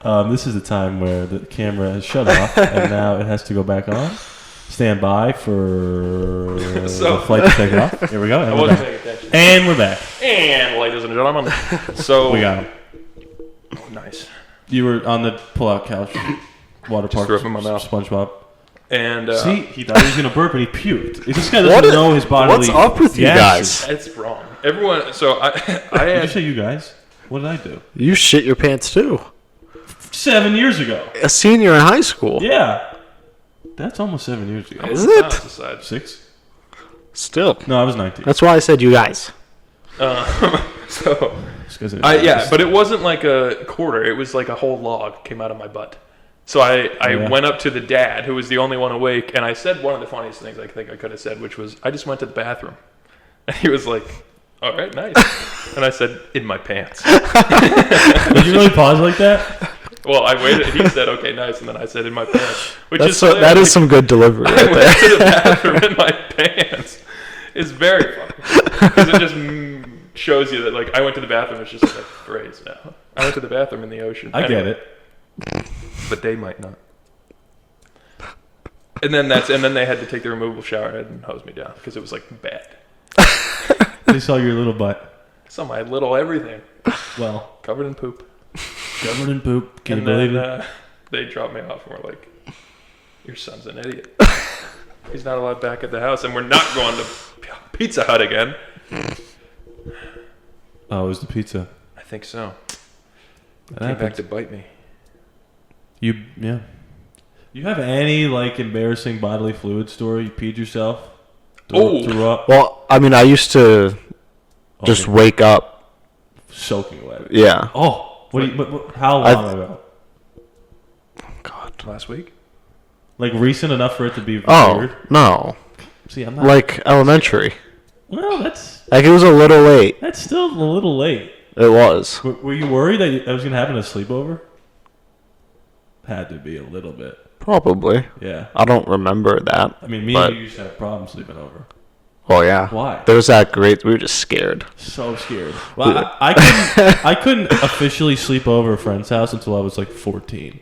This is the time where the camera has shut off, and now it has to go back on. Stand by for So- the flight to take off. Here we go. And I we're wasn't back. paying attention. And we're back. And, ladies and gentlemen, so. We got him. Oh, nice. You were on the pull-out couch, water park, threw up in my mouth. SpongeBob. And, See, he thought he was gonna burp, and he puked. This guy doesn't know his bodily. What's up with you gases. guys? it's wrong. Everyone, so I Did you had, say you guys? What did I do? You shit your pants too. 7 years ago. A senior in high school. Yeah. That's almost 7 years ago. Is it? Aside. 6? Still. No, I was 19. That's why I said you guys. So This guy's an Yeah, embarrassed. but it wasn't like a quarter. It was like a whole log came out of my butt. So I went up to the dad, who was the only one awake, and I said one of the funniest things I think I could have said, which was, I just went to the bathroom. And he was like, all right, nice. And I said, in my pants. Did you really pause like that? Well, I waited. He said, okay, nice. And then I said, in my pants. Which That's is so, that is some good delivery I right went there. to the bathroom in my pants. It's very funny. Because it just shows you that, like, I went to the bathroom. It's just like a phrase now. I went to the bathroom in the ocean. I get it. But they might not. And then they had to take the removable shower head and hose me down because it was like bad. They saw your little butt. So my little everything Well, covered in poop. covered in poop. Can And you believe then it? they dropped me off and were like, your son's an idiot. He's not allowed back at the house, and we're not going to Pizza Hut again. Oh, it was the pizza. I think so. That Came back happened. to bite me. Yeah. You have any like embarrassing bodily fluid story? You peed yourself? Oh. Threw up? Well, I mean, I used to just Okay. wake up. Soaking wet. Yeah. Oh, how long ago? God. Last week? Like recent enough for it to be Oh weird? no, See, I'm not. like elementary. Well, that's Like it was a little late. that's still a little late. It was. Were you worried that was gonna happen at a sleepover? Had to be a little bit. Probably. Yeah. I don't remember that. I mean, me but, and you used to have problems sleeping over. Oh yeah. Why? There was that great. We were just scared. So scared. Well, I couldn't officially sleep over a friend's house until I was like 14.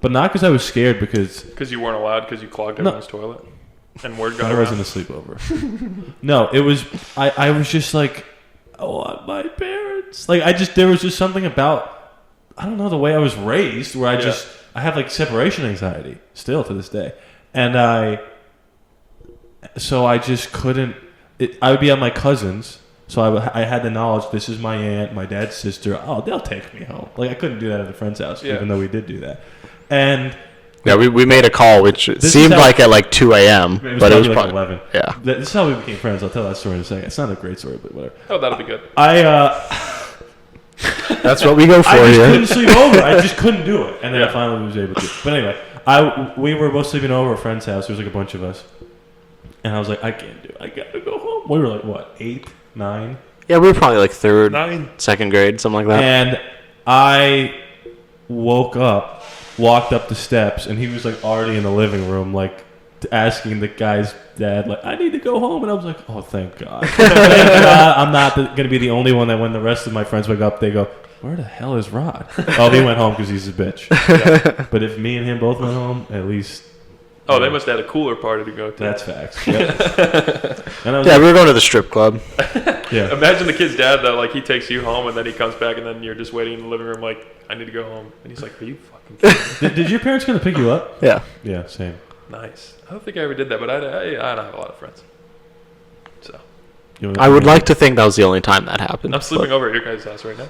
But not because I was scared, because Because you weren't allowed because you clogged everyone's toilet. And word got I around. wasn't a sleepover. No, it was. I was just like, I want my parents. Like there was just something about, I don't know, the way I was raised where I have like separation anxiety still to this day, and I just couldn't. I would be at my cousin's, so I had the knowledge. This is my aunt, my dad's sister. Oh, they'll take me home. Like I couldn't do that at a friend's house, Yeah. even though we did do that, and. Yeah, we made a call, which is seemed how- like at like 2 a.m. It was but it was probably like probably 11. Yeah. This is how we became friends. I'll tell that story in a second. It's not a great story, but whatever. Oh, that'll be good. That's what we go for I just here. couldn't sleep over. I just couldn't do it. And then Yeah. I finally was able to. But anyway, we were both sleeping over at a friend's house. There was like a bunch of us. And I was like, I can't do it. I got to go home. We were like, what, 8, 9? Yeah, we were probably like 3rd, 9. 2nd grade, something like that. And I woke up, walked up the steps, and he was like already in the living room, like asking the guy's dad, like, I need to go home. And I was like, oh, thank God. Thank God I'm not going to be the only one that when the rest of my friends wake up, they go, where the hell is Rod? Oh, he went home because he's a bitch. Yeah. But if me and him both went home, at least... Oh, they must have had a cooler party to go to. That's facts. Yep. And I was Yeah, like, we were going to the strip club. yeah. Imagine the kid's dad, though, like he takes you home and then he comes back and then you're just waiting in the living room like, I need to go home. And he's like, are you fucking kidding me? Did your parents come to pick you up? Yeah. Yeah, same. Nice. I don't think I ever did that, but I don't have a lot of friends. So You know, I would like to think that was the only time that happened. I'm sleeping over at your guys' house right now.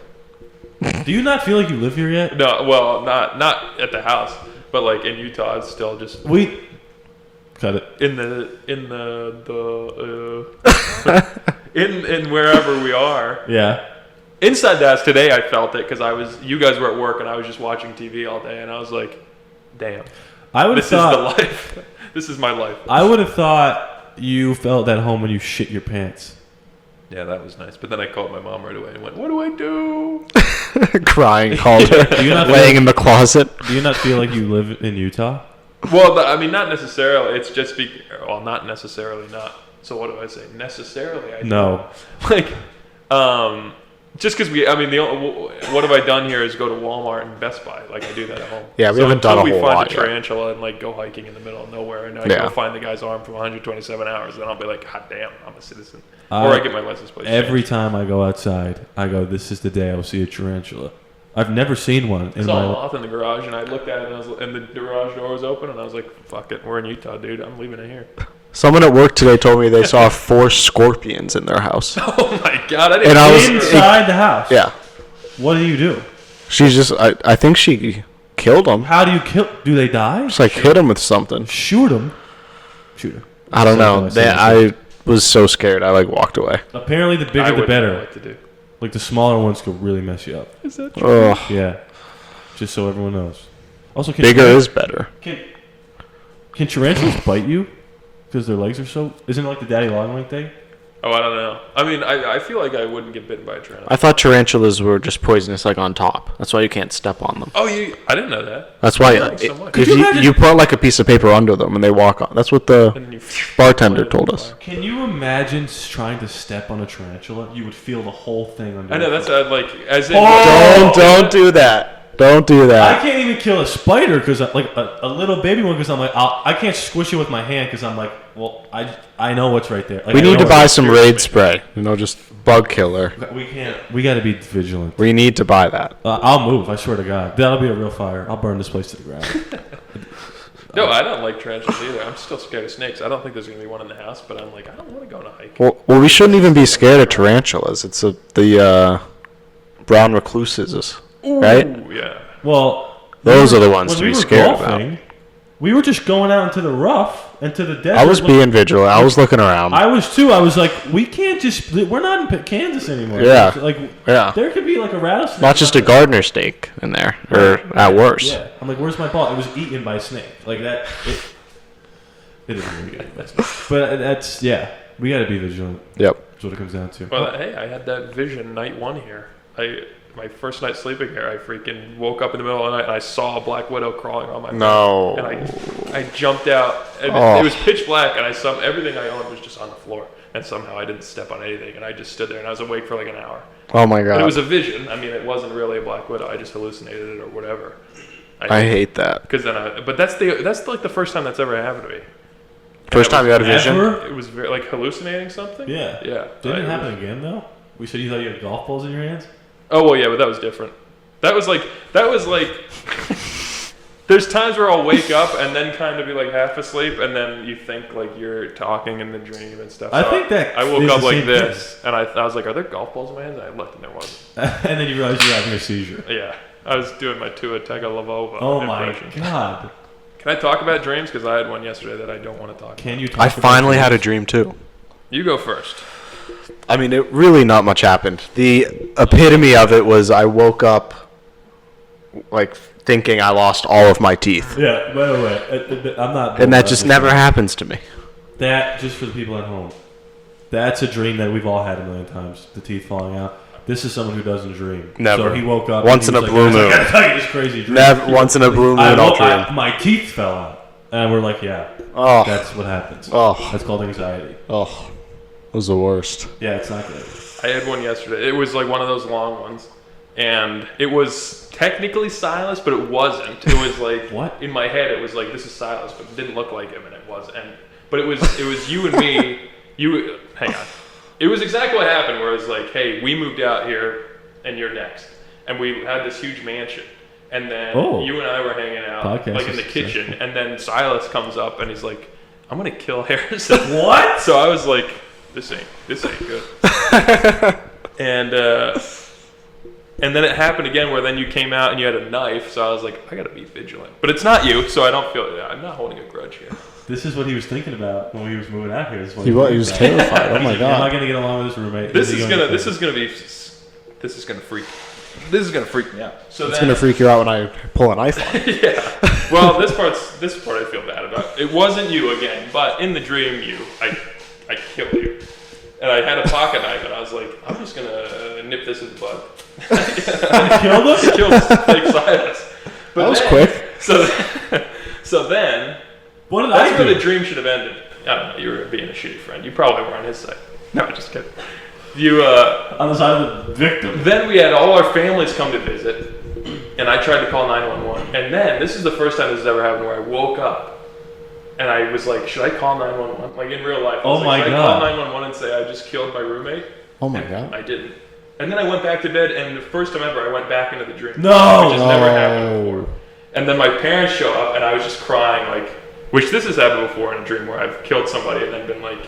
Do you not feel like you live here yet? No, well, not at the house, but like in Utah, it's still just We... Cut it. in wherever we are. Yeah. Inside the house today, I felt it because you guys were at work and I was just watching TV all day, and I was like, damn, I would have this is the thought... life. This is my life. I would have thought you felt at home when you shit your pants. Yeah, that was nice. But then I called my mom right away and went, what do I do? Crying, called her, Do you not laying feel, in the closet. do you not feel like you live in Utah? Well, I mean, not necessarily. It's just not necessarily not. So what do I say? Necessarily, I do. No. Like, just because what have I done here is go to Walmart and Best Buy. Like, I do that at home. Yeah, we haven't done a until whole we find lot a yet. tarantula and, like, go hiking in the middle of nowhere, and I Yeah. go find the guy's arm from 127 hours, then I'll be like, God damn, I'm a citizen. Or I get my license plate Every changed. time I go outside, I go, this is the day I'll see a tarantula. I've never seen one I in saw my a life. moth in the garage, and I looked at it, and the garage door was open, and I was like, fuck it, we're in Utah, dude. I'm leaving it here. Someone at work today told me they saw 4 scorpions in their house. Oh, my God. I didn't And I was- Inside the house? Yeah. What do you do? She's just, I think she killed them. How do you kill... Do they die? Just like hit him with something. Shoot them. Shoot them. I don't know. Something I I was so scared. I like walked away. Apparently, the I bigger the wouldn't know better. what to do. Like the smaller ones could really mess you up. Ugh. Yeah. Just so everyone knows. Also, Bigger is better. Can tarantulas bite you? Because their legs are so. Isn't it like the daddy long leg thing? Oh, I don't know. I mean, I feel like I wouldn't get bitten by a tarantula. I thought tarantulas were just poisonous, like on top. That's why you can't step on them. Oh, I didn't know that. That's why Thanks so much. if you put like a piece of paper under them and they walk on. That's what the And you bartender told us. Can you imagine trying to step on a tarantula? You would feel the whole thing under. I know your that's foot. like as in. Don't do that. Don't do I that. can't even kill a spider because like a little baby one because I'm like I can't squish it with my hand because I'm like, well, I know what's right there. Like, We I need know to it's- buy some Raid spray. Just bug killer. We can't. We got to be vigilant. We need to buy that. I'll move. I swear to God, that'll be a real fire. I'll burn this place to the ground. No, I don't like tarantulas either. I'm still scared of snakes. I don't think there's gonna be one in the house, but I'm like, I don't want to go on a hike. Well, we shouldn't even be scared of tarantulas. It's the brown recluses, right? Ooh, yeah. Well, Those are the ones when to we be were scared about. golfing, we were just going out into the rough and to the desert. I was like- being vigilant. I was looking around. I was too. I was like, we can't just. We're not in Kansas anymore. Yeah. Like, Yeah. there could be like a rattlesnake. Not just a gardener snake in there, or at worst. Yeah. I'm like, where's my ball? It was eaten by a snake. Like that. It is really good. But that's we got to be vigilant. Yep. That's what it comes down to. Well, hey, I had that vision night one here. My first night sleeping here, I freaking woke up in the middle of the night and I saw a black widow crawling on my bed. No. And I jumped out, and Oh. it was pitch black, and I saw everything I owned was just on the floor, and somehow I didn't step on anything, and I just stood there, and I was awake for like an hour. Oh my But it was god. a vision. I mean, it wasn't really a black widow. I just hallucinated it or whatever. I hate that. Because but that's like the first time that's ever happened to me. First time you had a vision? Ever? It was very, like hallucinating something. Yeah. Yeah. Didn't it I- happen again though? We said you thought you had golf balls in your hands. Oh well, yeah, but that was different. That was like. There's times where I'll wake up and then kind of be like half asleep, and then you think like you're talking in the dream and stuff. I So think that I woke is up the like same this, and I was like, "Are there golf balls in my hands?" And I looked, and there wasn't. And then you realize you're having a seizure. Yeah, I was doing my Tua Tagovailoa Oh my impression. God! Can I talk about dreams? Because I had one yesterday that I don't want to talk. Can you? Talk I about finally had a dreams? dream too. You go first. I mean, it really not much happened. The epitome of it was I woke up like thinking I lost all of my teeth. Yeah. By the way, I'm not. And that just never happens to me. That just for the people at home. That's a dream that we've all had a million times. The teeth falling out. This is someone who doesn't dream. Never. So he woke up Once and in he a was blue like, I moon. gotta tell you this crazy dream. Never once in a blue moon I'll dream. My teeth fell out, and we're like, yeah, Oh, that's what happens. oh, That's called anxiety. oh. It was the worst. Yeah, it's not good. I had one yesterday. It was like one of those long ones, and it was technically Silas, but it wasn't. It was like What? in my head. It was like this is Silas, but it didn't look like him, and it was. But it was you and me. You hang on. It was exactly what happened. Where it was like, hey, we moved out here, and you're next, and we had this huge mansion. And then Oh. you and I were hanging out, Podcast like in the is kitchen, and then Silas comes up and he's like, "I'm gonna kill Harrison." What? So I was like, this ain't good. And then it happened again where then you came out and you had a knife. So I was like, I gotta be vigilant. But it's not you, so I don't feel. I'm not holding a grudge here. This is what he was thinking about when he was moving out here. This is what He was thinking about. terrified. Oh my He's like, Am I god. gonna get along with this roommate? This he is gonna gonna freak me out. So It's then, gonna freak you out when I pull a knife on you. yeah. Well, this part I feel bad about. It wasn't you again, but in the dream, I killed you. And I had a pocket knife, and I was like, I'm just gonna nip this in the bud. killed him? I killed Big Silas. But That was then- quick. So then, What did that's I where do? the dream should have ended. I don't know. You were being a shitty friend. You probably were on his side. No, just kidding. You On the side of the victim. Then we had all our families come to visit, and I tried to call 911. And then this is the first time this has ever happened where I woke up and I was like, should I call 911? Like in real life. I was Oh like, my should God. I call 911 and say I just killed my roommate? Oh my And god. I didn't. And then I went back to bed, and the first time ever I went back into the dream. No! Which has never happened No. before. And then my parents show up, and I was just crying, like, which this has happened before in a dream where I've killed somebody and then been like,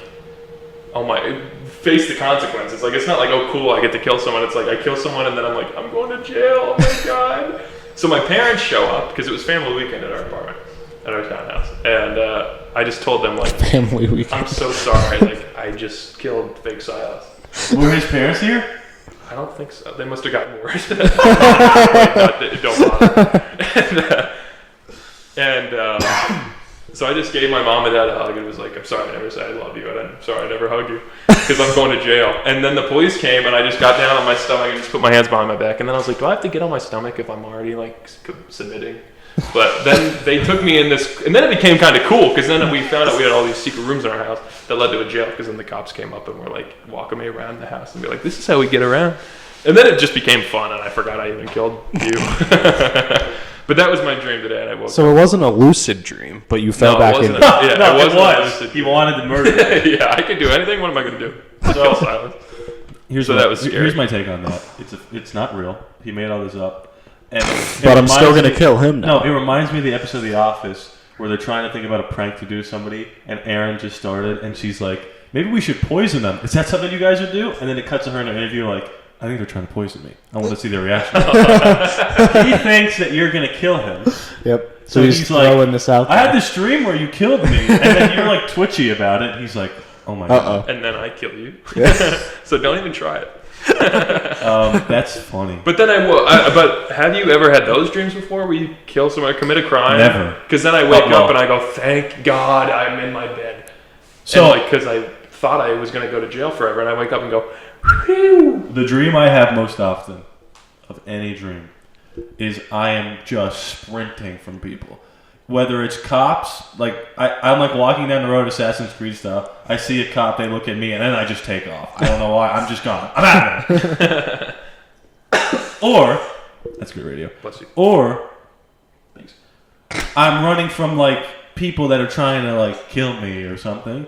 oh my, face the consequences. Like, it's not like, oh cool, I get to kill someone. It's like, I kill someone and then I'm like, I'm going to jail, oh my God. So my parents show up, because it was family weekend at our apartment, at our townhouse. And I just told them, like, Family weekend. I'm so sorry, like, I just killed fake Silas. Were his parents here? I don't think so. They must have gotten worse. Don't bother. So I just gave my mom and dad a hug and was like, I'm sorry I never said I love you, and I'm sorry I never hugged you, because I'm going to jail. And then the police came, and I just got down on my stomach and just put my hands behind my back. And then I was like, do I have to get on my stomach if I'm already like submitting? But then they took me in this, and then it became kind of cool, because then we found out we had all these secret rooms in our house that led to a jail, because then the cops came up and were like walking me around the house and be like, this is how we get around. And then it just became fun, and I forgot I even killed you. But that was my dream today, and I woke up. So it wasn't a lucid dream, but you fell No, back it wasn't in. a- it was. lucid He dream. wanted to murder me. Yeah, I could do anything. What am I going to do? Kill silence. Here's So what- that was scary. Here's my take on that. It's not real. He made all this up. And But I'm still going gonna kill him now. No, it reminds me of the episode of The Office where they're trying to think about a prank to do to somebody, and Erin just started, and she's like, maybe we should poison them. Is that something you guys would do? And then it cuts to her in an interview like, I think they're trying to poison me. I want to see their reaction. He thinks that you're going to kill him. Yep. So he's throwing this out I there. had this dream where you killed me, and then you're like twitchy about it. He's like, oh my god. And then I kill you. So don't even try it. That's funny. But then but have you ever had those dreams before where you kill someone or commit a crime? Never. Because then I wake Oh, no. up and I go, thank God I'm in my bed. So- because I thought I was going to go to jail forever, and I wake up and go, whew. The dream I have most often of any dream is I am just sprinting from people. Whether it's cops, like I'm like walking down the road Assassin's Creed style. I see a cop, they look at me, and then I just take off. I don't know why. I'm just gone. I'm out of there. Or, that's good radio. Bless you. Or, thanks. I'm running from like people that are trying to like kill me or something,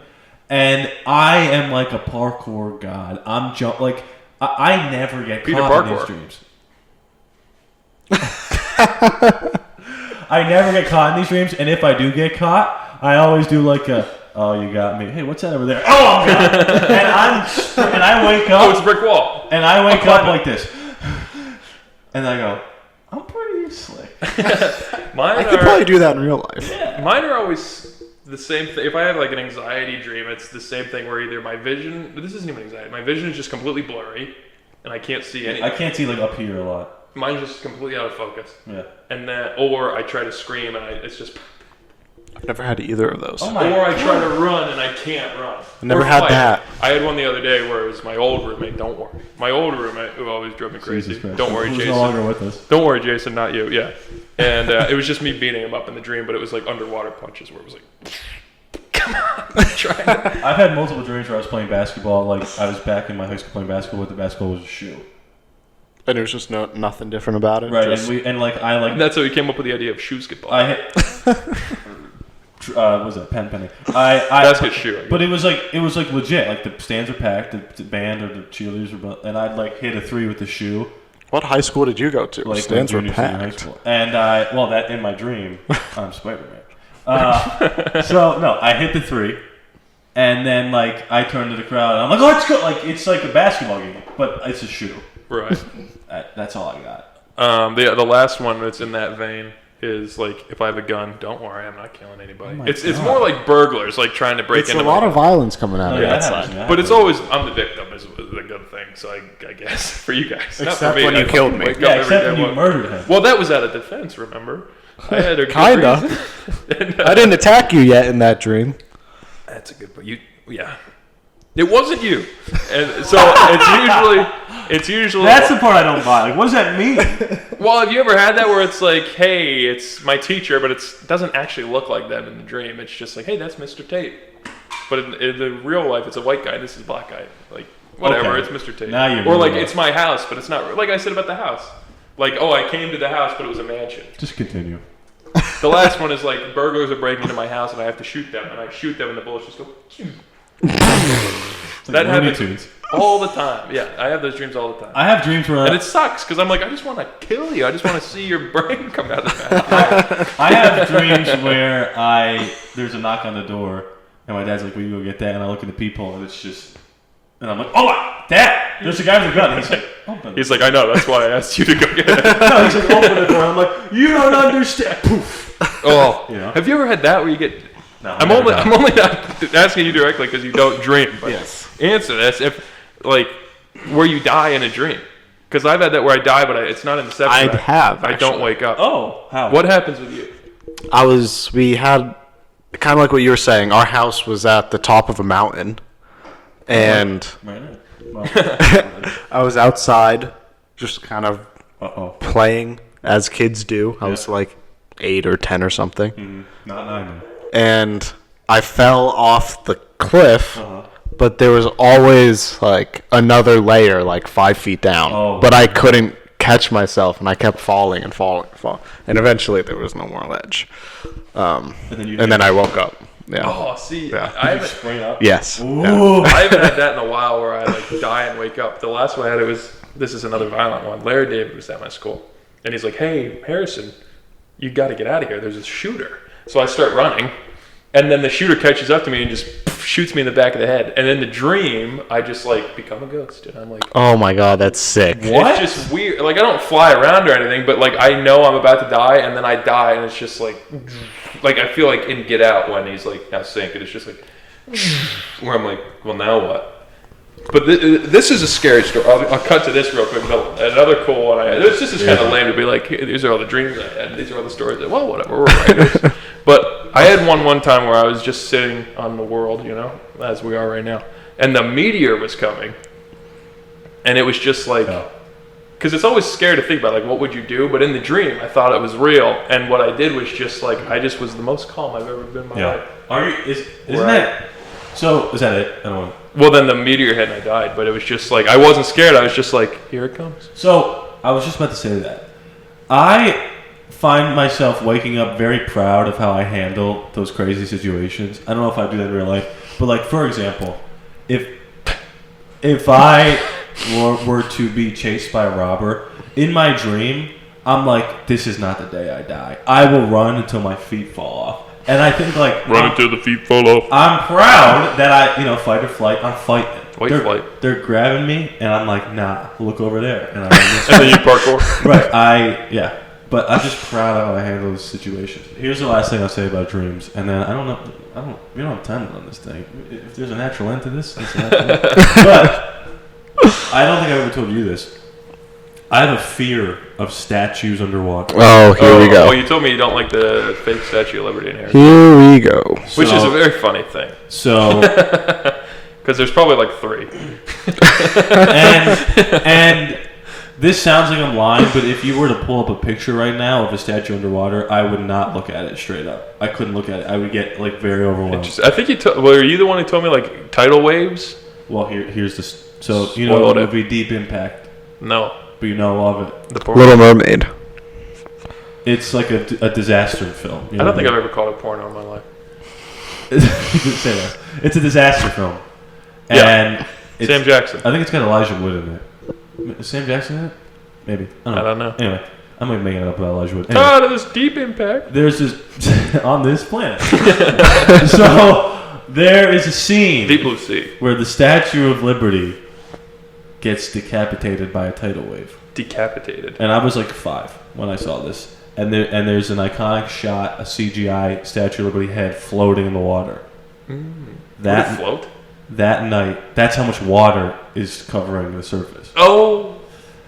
and I am like a parkour god. I'm like I never get Peter caught in Parkour. these dreams. I never get caught in these dreams, and if I do get caught, I always do like a, oh, you got me. Hey, what's that over there? Oh, God. and I wake up. Oh, it's a brick wall. And I wake I'll up climb like this. And I go, I'm pretty slick. Mine I could probably do that in real life. Mine are always the same thing. If I have like an anxiety dream, it's the same thing where either my vision, but this isn't even anxiety, my vision is just completely blurry and I can't see anything. I can't see like up here a lot. Mine's just completely out of focus. Yeah. And then, or I try to scream and it's just, I've never had either of those. Oh or my I try to run and I can't run. I never Or had fight. that. I had one the other day where it was my old roommate, don't worry. My old roommate who always drove me crazy. Jesus Christ. Don't worry, Who's Jason. no longer with us. Don't worry, Jason, not you. Yeah. And it was just me beating him up in the dream, but it was like underwater punches where it was like, come on, try it. I've had multiple dreams where I was playing basketball. Like I was back in my high school playing basketball with the basketball was a shoe. And there's just nothing different about it. Right. Just, And I like And that's how we came up with the idea of shoes get bought. I hit. What was that? Penny. Basket shoe. I guess. But it was like legit. Like the stands were packed, the band or the cheerleaders were, and I'd like hit a three with the shoe. what high school did you go to? Like Stands were junior, senior high packed. school. And that in my dream, I'm Spider-Man. So no, I hit the three, and then like I turned to the crowd, and I'm like, let's go! Like it's like a basketball game, but it's a shoe. Right. That's all I got. The last one that's in that vein is like, if I have a gun, don't worry, I'm not killing anybody. It's more like burglars, like trying to break It's into a lot my of violence coming out Oh, of yeah, that that side. happens, But it's always, I'm the victim is the good thing, so I guess, for you guys. Not Except for me. when you I killed fucking me. wake up yeah, every except day when you and murdered him. well, that was out of defense, remember? I had a good Kinda. reason. And, I didn't attack you yet in that dream. That's a good point. Yeah. It wasn't you. And so it's usually That's the part I don't buy. Like, what does that mean? well, have you ever had that where it's like, hey, it's my teacher, but it doesn't actually look like them in the dream. It's just like, hey, that's Mr. Tate. But in the real life, it's a white guy. This is a black guy. Like, whatever, Okay. it's Mr. Tate. Now you're or like, real. it's my house, but it's not. Like I said about the house. Like, oh, I came to the house, but it was a mansion. Just continue. The last one is like, burglars are breaking into my house, and I have to shoot them. And I shoot them, and the bullets just go... It's That like Looney happens Tunes. all the time. Yeah, I have those dreams all the time. I have dreams where And it sucks because I'm like, I just want to kill you. I just want to see your brain come out of the mouth. I have dreams where there's a knock on the door, and my dad's like, "Will you go get that?" And I look at the people, and it's just, and I'm like, "Oh, Dad, there's a guy with a gun." And he's like, "Open." He's like, I know. That's why I asked you to go get it. no, he's like, "Open the door." I'm like, "You don't understand." Poof. Oh, You know? have you ever had that where you get? No, I'm never only done. not asking you directly because you don't dream. But Yes. answer this if like where you die in a dream. Because I've had that where I die, but it's not Inception. I have, I don't actually. wake up. Oh, how? What happens with you? We had, kind of like what you were saying, our house was at the top of a mountain. And Right now. Well, I was outside, just kind of uh-oh. playing as kids do. I was like 8 or 10 or something. Not 9. And I fell off the cliff, Uh-huh. but there was always like another layer like 5 feet down. Oh. But I couldn't catch myself, and I kept falling and falling and falling. And eventually there was no more ledge. And then I woke up. Yeah. Oh, see, Yeah. I haven't. Spring up. Yes. Ooh. Yeah. I haven't had that in a while where I like die and wake up. The last one I had, this is another violent one. Larry David was at my school, and he's like, "Hey, Harrison, you got to get out of here. There's a shooter." So I start running, and then the shooter catches up to me and just shoots me in the back of the head. And in the dream, I just like become a ghost, and I'm like, Oh my God, that's sick. What? It's just weird. Like I don't fly around or anything, but like I know I'm about to die, and then I die, and it's just like I feel like in Get Out when he's like now sink, and it's just like where I'm like, well, now what? But this is a scary story. I'll cut to this real quick. Another cool one I had. It's just kind of lame to be like, hey, these are all the dreams I had. These are all the stories. Well, whatever. We're writers. But I had one time where I was just sitting on the world, as we are right now, and the meteor was coming, and it was just like, because it's always scary to think about, like, what would you do? But in the dream, I thought it was real, and what I did was just like, I just was the most calm I've ever been in my life. Are you? Isn't Right. that? So is that it? I don't know. Well, then the meteor hit and I died, but it was just like, I wasn't scared. I was just like, here it comes. So I was just about to say that. I find myself waking up very proud of how I handle those crazy situations. I don't know if I do that in real life, but like for example, if I were to be chased by a robber in my dream, I'm like, this is not the day I die. I will run until my feet fall off. And I think like Run until the feet fall off. I'm proud that I, fight or flight. I'm fighting. Flight. They're grabbing me, and I'm like, nah, look over there. And I'm like, And then you parkour. right. But I'm just proud of how I handle those situations. Here's the last thing I'll say about dreams, and then we don't have time on this thing. If there's a natural end to this, it's a natural end. But I don't think I ever told you this. I have a fear of statues underwater. Oh, here we go. Oh, you told me you don't like the fake Statue of Liberty in here. Here we go. Which is a very funny thing. So, Because there's probably like 3. and this sounds like I'm lying, but if you were to pull up a picture right now of a statue underwater, I would not look at it straight up. I couldn't look at it. I would get like very overwhelmed. I think were you the one who told me like tidal waves? Well, here's this. So you Spoiled know the it. movie Deep Impact, No. but you know of it. The porn. Little Mermaid. It's like a disaster film. I don't think I've ever called it porno in my life. Say that. It's a disaster film. Yeah. And it's, Sam Jackson. I think it's got Elijah Wood in it. Is Sam Jackson in it? Maybe. I don't know. Anyway, I'm like making it up about Elijah Wood. Anyway. Ah, this Deep Impact. There's this on this planet. So there is a scene Deep Blue Sea. where the Statue of Liberty gets decapitated by a tidal wave, Decapitated. and I was like 5 when I saw this. And there's an iconic shot, a CGI Statue of Liberty head floating in the water. Would it That float? that night, that's how much water is covering the surface. Oh.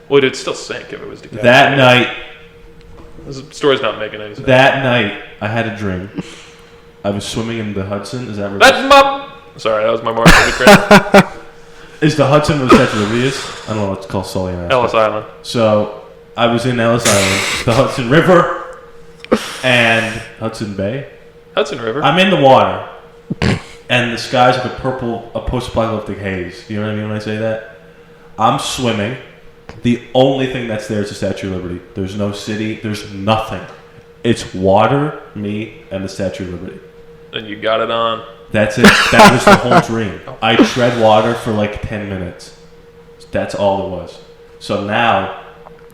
Well, it'd still sink if it was decapitated. That night, This story's not making any sense. that night, I had a dream. I was swimming in the Hudson. Is that where That's my... Sorry, that was my Martin Luther King. is the Hudson where the Statue of Liberty is? I don't know what it's called, Sully and Ellis Island. So I was in Ellis Island, the Hudson River, and Hudson Bay. Hudson River. I'm in the water, and the sky's like a post-apocalyptic haze. You know what I mean when I say that? I'm swimming. The only thing that's there is the Statue of Liberty. There's no city. There's nothing. It's water, me, and the Statue of Liberty. And you got it on. That's it. That was the whole dream. I tread water for like 10 minutes. That's all it was. So now,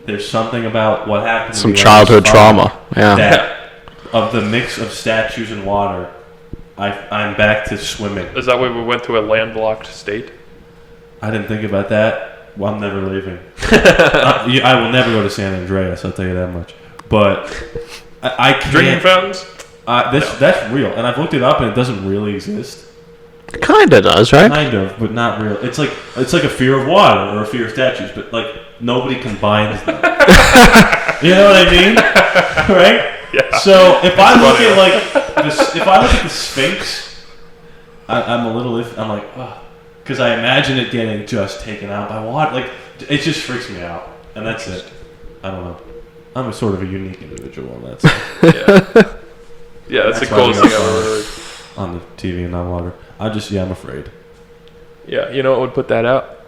there's something about what happened to Some me when I childhood was 5 trauma. Yeah. that of the mix of statues and water, I'm back to swimming. Is that why we went to a landlocked state? I didn't think about that. Well, I'm never leaving. I will never go to San Andreas. I'll tell you that much. But I can't. Drinking fountains? That's real, and I've looked it up, and it doesn't really exist. Kinda does, right? Kind of, but not real. It's like a fear of water or a fear of statues, but like nobody combines them. You know what I mean? Right? Yeah. So if I look at the Sphinx, I'm a little. I'm like, because I imagine it getting just taken out by water. Like it just freaks me out, and that's it. I don't know. I'm a sort of a unique individual, and that's Yeah, that's the That's why coolest we thing I've got ever heard. on the TV and not water. I'm afraid. Yeah, you know what would put that out?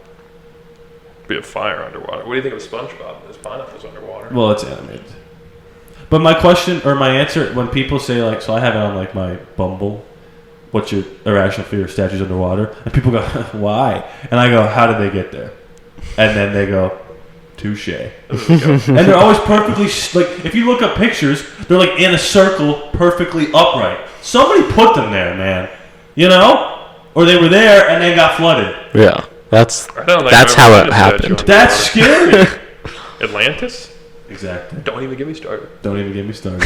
Be a fire underwater. What do you think of SpongeBob? His pineapple's underwater. Well, it's animated. But my question or my answer when people say like, so I have it on like my Bumble. What's your irrational fear of statues underwater? And people go, why? And I go, how did they get there? And then they go, touche. And they're always perfectly like. If you look up pictures, they're like in a circle, perfectly upright. Somebody put them there, man. You know, or they were there and then got flooded. Yeah, that's I don't think that's I've ever how seen it a happened. statue That's scary. Atlantis? Exactly. Don't even get me started. Don't even get me started.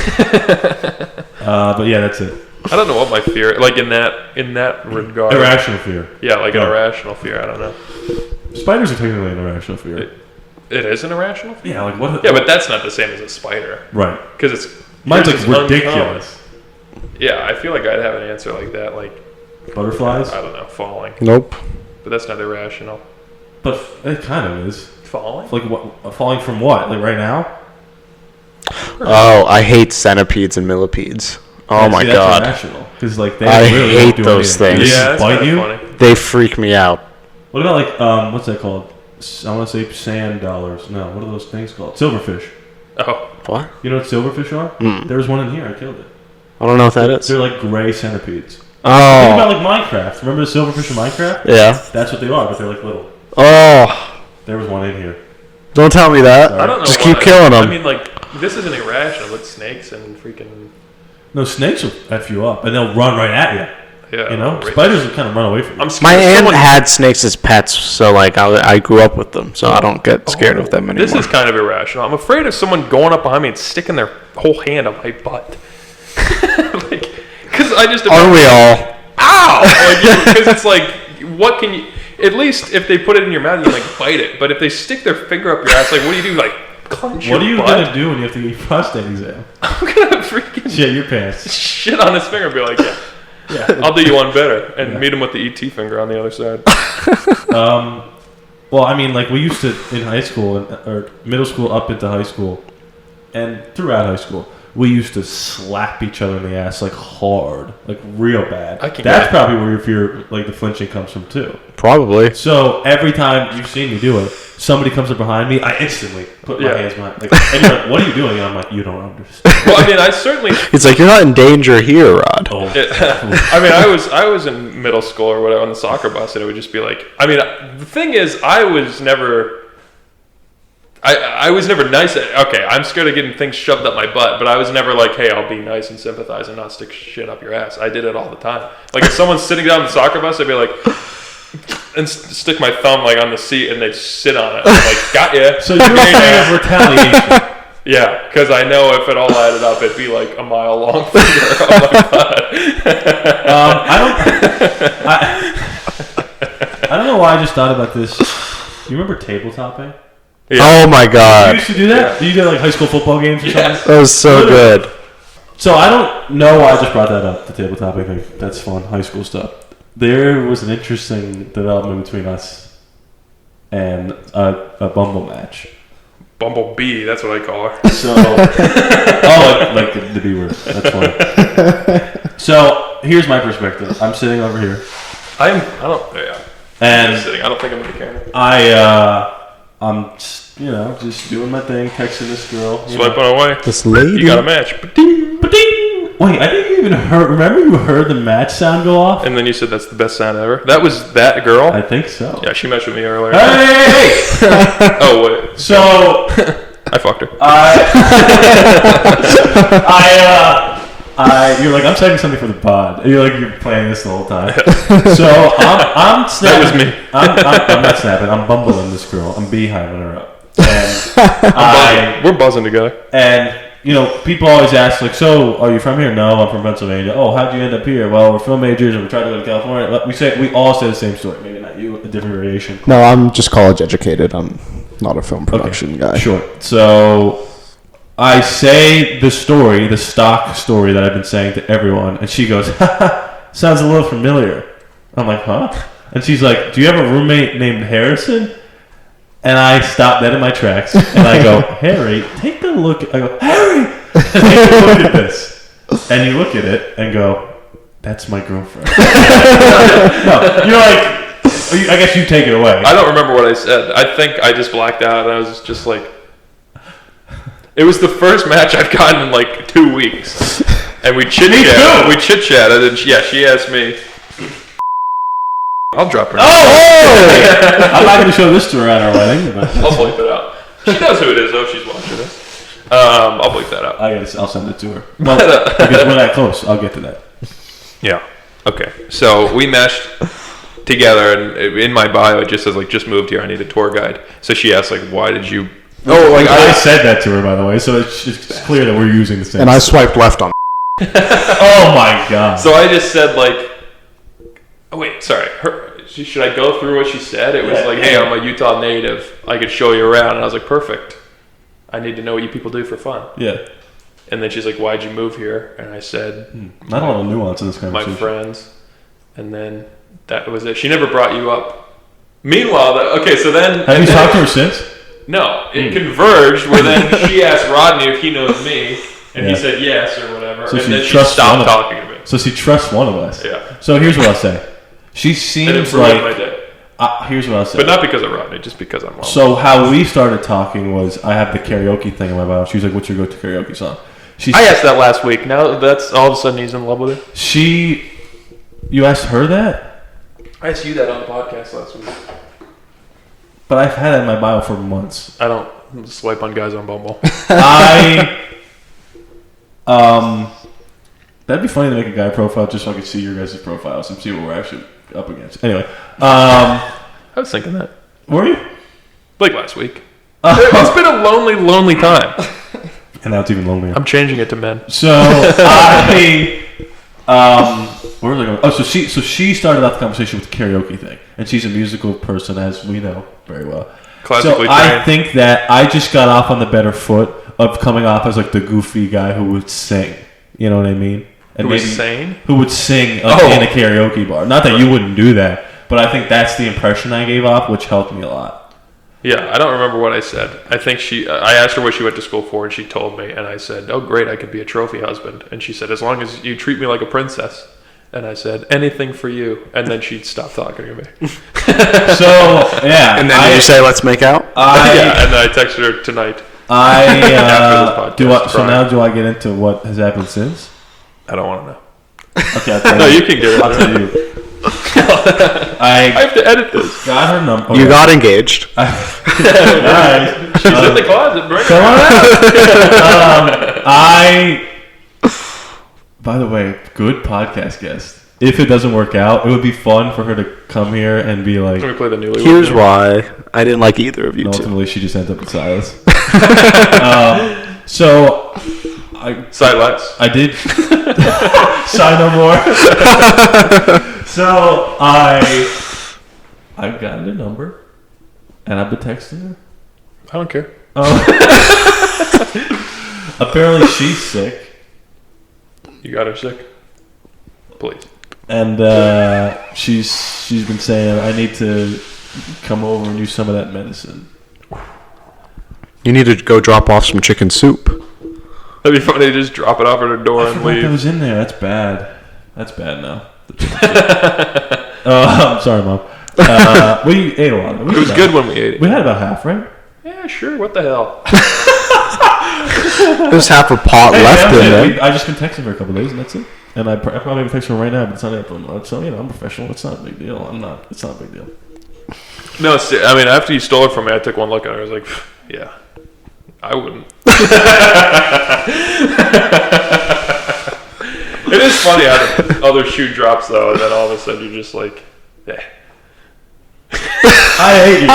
But yeah, that's it. I don't know what my fear, like in that regard. Irrational fear. Yeah, like an Yeah. irrational fear. I don't know. Spiders are technically an irrational fear. It is an irrational fear. Yeah, like what? Yeah, but that's not the same as a spider. Right. Because it's Mine's yours like is ridiculous. uncommon. Yeah, I feel like I'd have an answer like that, like Butterflies. I don't know, falling. Nope. But that's not irrational. But it kind of is. Falling? Like what? Falling from what? Like right now? Oh, I hate centipedes and millipedes. Oh Yeah, my see, that's god, irrational. Because like they I really hate don't do those anything. They things. just Yeah, that's bite kind you. of funny. they freak me out. What about like what's that called? I want to say sand dollars. No, what are those things called? Silverfish. Oh, What? You know what silverfish are? There was one in here. I killed it. I don't know what that is. They're like gray centipedes. Think Oh, about like Minecraft. Remember the silverfish in Minecraft? yeah. That's what they are, but they're like little. Oh, There was one in here. don't tell me that. I don't know. Just why. keep killing them. I mean, like, this isn't irrational with snakes and freaking. No, snakes will f you up, and they'll run right at you. Yeah. You know, right. spiders will kind of run away from you. I'm scared. My of aunt someone- had snakes as pets, so like I grew up with them, so I don't get scared of them anymore. This is kind of irrational. I'm afraid of someone going up behind me and sticking their whole hand up my butt. Like, because I just. Are we all? Ow! Because it's like, what can you? At least if they put it in your mouth, you can like bite it. But if they stick their finger up your ass, like, what do you do? Like, clench your What are you butt? gonna do when you have to get your prostate exam? I'm gonna freaking Shit your pants. shit on his finger and be like, yeah, I'll do you one better, and meet him with the ET finger on the other side. Well, I mean, like we used to in high school or middle school up into high school, and throughout high school, we used to slap each other in the ass like hard, like real bad. I can That's get- probably where your fear, like the flinching, comes from too. Probably. So every time you've seen me do it, somebody comes up behind me, I instantly put my Yeah. hands behind. Like, and you're like, "What are you doing?" And I'm like, "You don't understand." Well, I mean, I certainly. It's like you're not in danger here, Rod. Oh, I mean, I was in middle school or whatever on the soccer bus, and it would just be like. I mean, the thing is, I was never nice. Okay, I'm scared of getting things shoved up my butt, but I was never like, hey, I'll be nice and sympathize and not stick shit up your ass. I did it all the time. Like if someone's sitting down on the soccer bus, I'd be like, and stick my thumb like on the seat, and they'd sit on it. I'm like, got ya. so you're afraid of retaliation. Yeah, because I know if it all added up, it'd be like a mile long finger on my butt. I don't know why I just thought about this. You remember tabletopping? Yeah. Oh my You god, used to do that? You did like high school football games or Yes. something? that was so good. So I don't know why I just brought that up, the tabletopping thing. That's fun, high school stuff. There was an interesting development between us and a Bumble match. Bumblebee, that's what I call her. So, like the B word. That's funny. So here's my perspective. I'm sitting over here, I'm and sitting. I don't think I'm in the camera. I'm just doing my thing, texting this girl. you know. Swiping away. This lady. You got a match. Ba-ding. Ba-ding! Wait, I didn't even heard. Remember you heard the match sound go off? And then you said that's the best sound ever. That was that girl? I think so. Yeah, she matched with me earlier. Hey! Oh, wait. So I fucked her. you're like, I'm typing something for the pod. And you're playing this the whole time. So I'm snapping. That was me. I'm not snapping. I'm bumbling this girl. I'm beehiving her up. And We're buzzing together. and people always ask, like, so, are you from here? No, I'm from Pennsylvania. Oh, how'd you end up here? Well, we're film majors and we tried to go to California. We all say the same story. Maybe not you, a different variation. No, I'm just college educated. I'm not a film production guy. Sure. So I say the stock story that I've been saying to everyone, and she goes, sounds a little familiar. I'm like, huh? And she's like, do you have a roommate named Harrison? And I stop dead in my tracks, and I go, Harry, take a look. I go, Harry, take a look at this. And you look at it and go, that's my girlfriend. No, you're like, I guess you take it away. I don't remember what I said. I think I just blacked out, and I was just like, it was the first match I've gotten in like 2 weeks, and we chit-chatted. We chit-chatted, and she asked me. I'll drop her. I'm not going to show this to her at our wedding. But. I'll bleep it out. She knows who it is, though, if she's watching this. I'll bleep that out. I'll send it to her. Well, because we're that close. I'll get to that. Yeah. Okay. So we meshed together, and in my bio it just says like, just moved here. I need a tour guide. So she asked like, why did you? Oh, like I said that to her, by the way. So it's clear that we're using the same. And I swiped left on. Oh my god. So I just said like, oh wait, sorry. Should I go through what she said? It was like, hey, I'm a Utah native. I could show you around, and I was like, perfect. I need to know what you people do for fun. Yeah. And then she's like, why'd you move here? And I said, not a lot of nuance in this conversation. My friends. And then that was it. She never brought you up. Meanwhile, so then... Have you talked to her since? No. It converged where then she asked Rodney if he knows me. And he said yes or whatever. So and then she stopped talking to me. So she trusts one of us. Yeah. So here's what I'll say. She seems like... my day. Here's what I'll say. But not because of Rodney, just because I'm well. So how we started talking was I have the karaoke thing in my bio. She was like, what's your go-to karaoke song? I asked that last week. Now that's all of a sudden he's in love with her. You asked her that? I asked you that on the podcast last week. But I've had it in my bio for months. I don't swipe on guys on Bumble. That'd be funny to make a guy profile just so I could see your guys' profiles and see what we're actually up against. Anyway, I was thinking that. Were you? Like last week. It's been a lonely, lonely time. And now it's even lonelier. I'm changing it to men. So where was I going? Oh, so she started off the conversation with the karaoke thing, and she's a musical person, as we know very well. Classically so trained. I think that I just got off on the better foot of coming off as like the goofy guy who would sing. You know what I mean? And who was sane? Who would sing in a karaoke bar. Not that you wouldn't do that, but I think that's the impression I gave off, which helped me a lot. Yeah, I don't remember what I said. I think I asked her what she went to school for, and she told me, and I said, oh, great, I could be a trophy husband. And she said, as long as you treat me like a princess. And I said, anything for you. And then she stopped talking to me. So, yeah. And then did you say, let's make out? Yeah, and then I texted her tonight. After this podcast. So now do I get into what has happened since? I don't want to know. Okay, I'll tell No, you. you can get it. I'll tell you. I have to edit this. Got her number. You got engaged. Alright. She's in the closet. Bring Come her on out. By the way, good podcast guest. If it doesn't work out, it would be fun for her to come here and be like. Can we play the Newlywed? Here's why I didn't like either of you And two. ultimately, she just ends up with Silas. So, Silas. I did. Sign no more. So I've gotten the number, and I've been texting her. I don't care. Apparently, she's sick. You got her sick? Please. And she's been saying, I need to come over and use some of that medicine. You need to go drop off some chicken soup. That'd be funny to just drop it off at her door I and forgot that leave. was in there. That's bad. That's bad now. I'm sorry, Mom. We ate a lot. It was good when we ate it. We had about half, right? Yeah, sure. What the hell? There's half a pot left in there. I just been texting her a couple days, and that's it. And I probably even text her right now, but it's not April. So I'm professional. It's not a big deal. It's not a big deal. No, I mean, after you stole it from me, I took one look at her. I was like, yeah, I wouldn't. It is funny how the other shoe drops, though, and then all of a sudden you're just like, yeah. I hate you. No.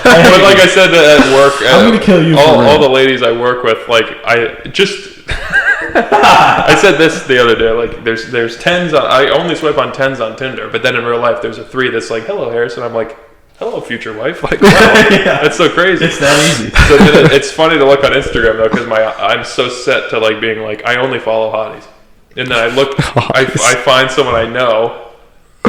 But like I said at work, I'm gonna kill you for all real. the ladies I work with, like I just. I said this the other day. Like, there's tens. I only swipe on tens on Tinder, but then in real life, there's a 3 that's like, "Hello, Harris," and I'm like, "Hello, future wife." Like, wow, that's so crazy. It's that easy. So then it's funny to look on Instagram though, because I'm so set to like being like, I only follow hotties, and then I look, I find someone I know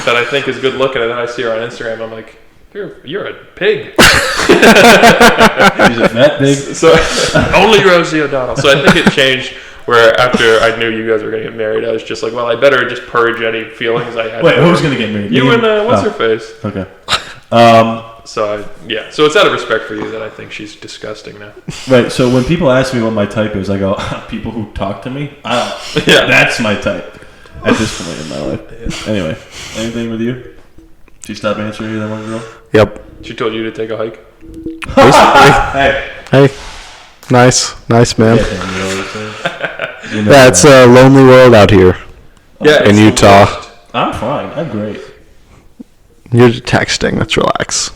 that I think is good looking, and then I see her on Instagram. I'm like, you're a pig. She's a fat pig. So only Rosie O'Donnell. So I think it changed where after I knew you guys were going to get married, I was just like, well, I better just purge any feelings I had. Wait, who's gonna get married? You Me? and what's Oh, her face? Okay. So so it's out of respect for you that I think she's disgusting now. Right. So when people ask me what my type is, I go, people who talk to me. Yeah. That's my type at this point in my life. Anyway, anything with you? Did you stop answering you, that one girl? Yep. She told you to take a hike. Basically. Hey. Hey. Nice man. Yeah, you know what I'm saying? You know Yeah, it's that. a lonely world out here Yeah, in it's the Utah. worst. I'm fine. I'm great. You're texting. Let's relax.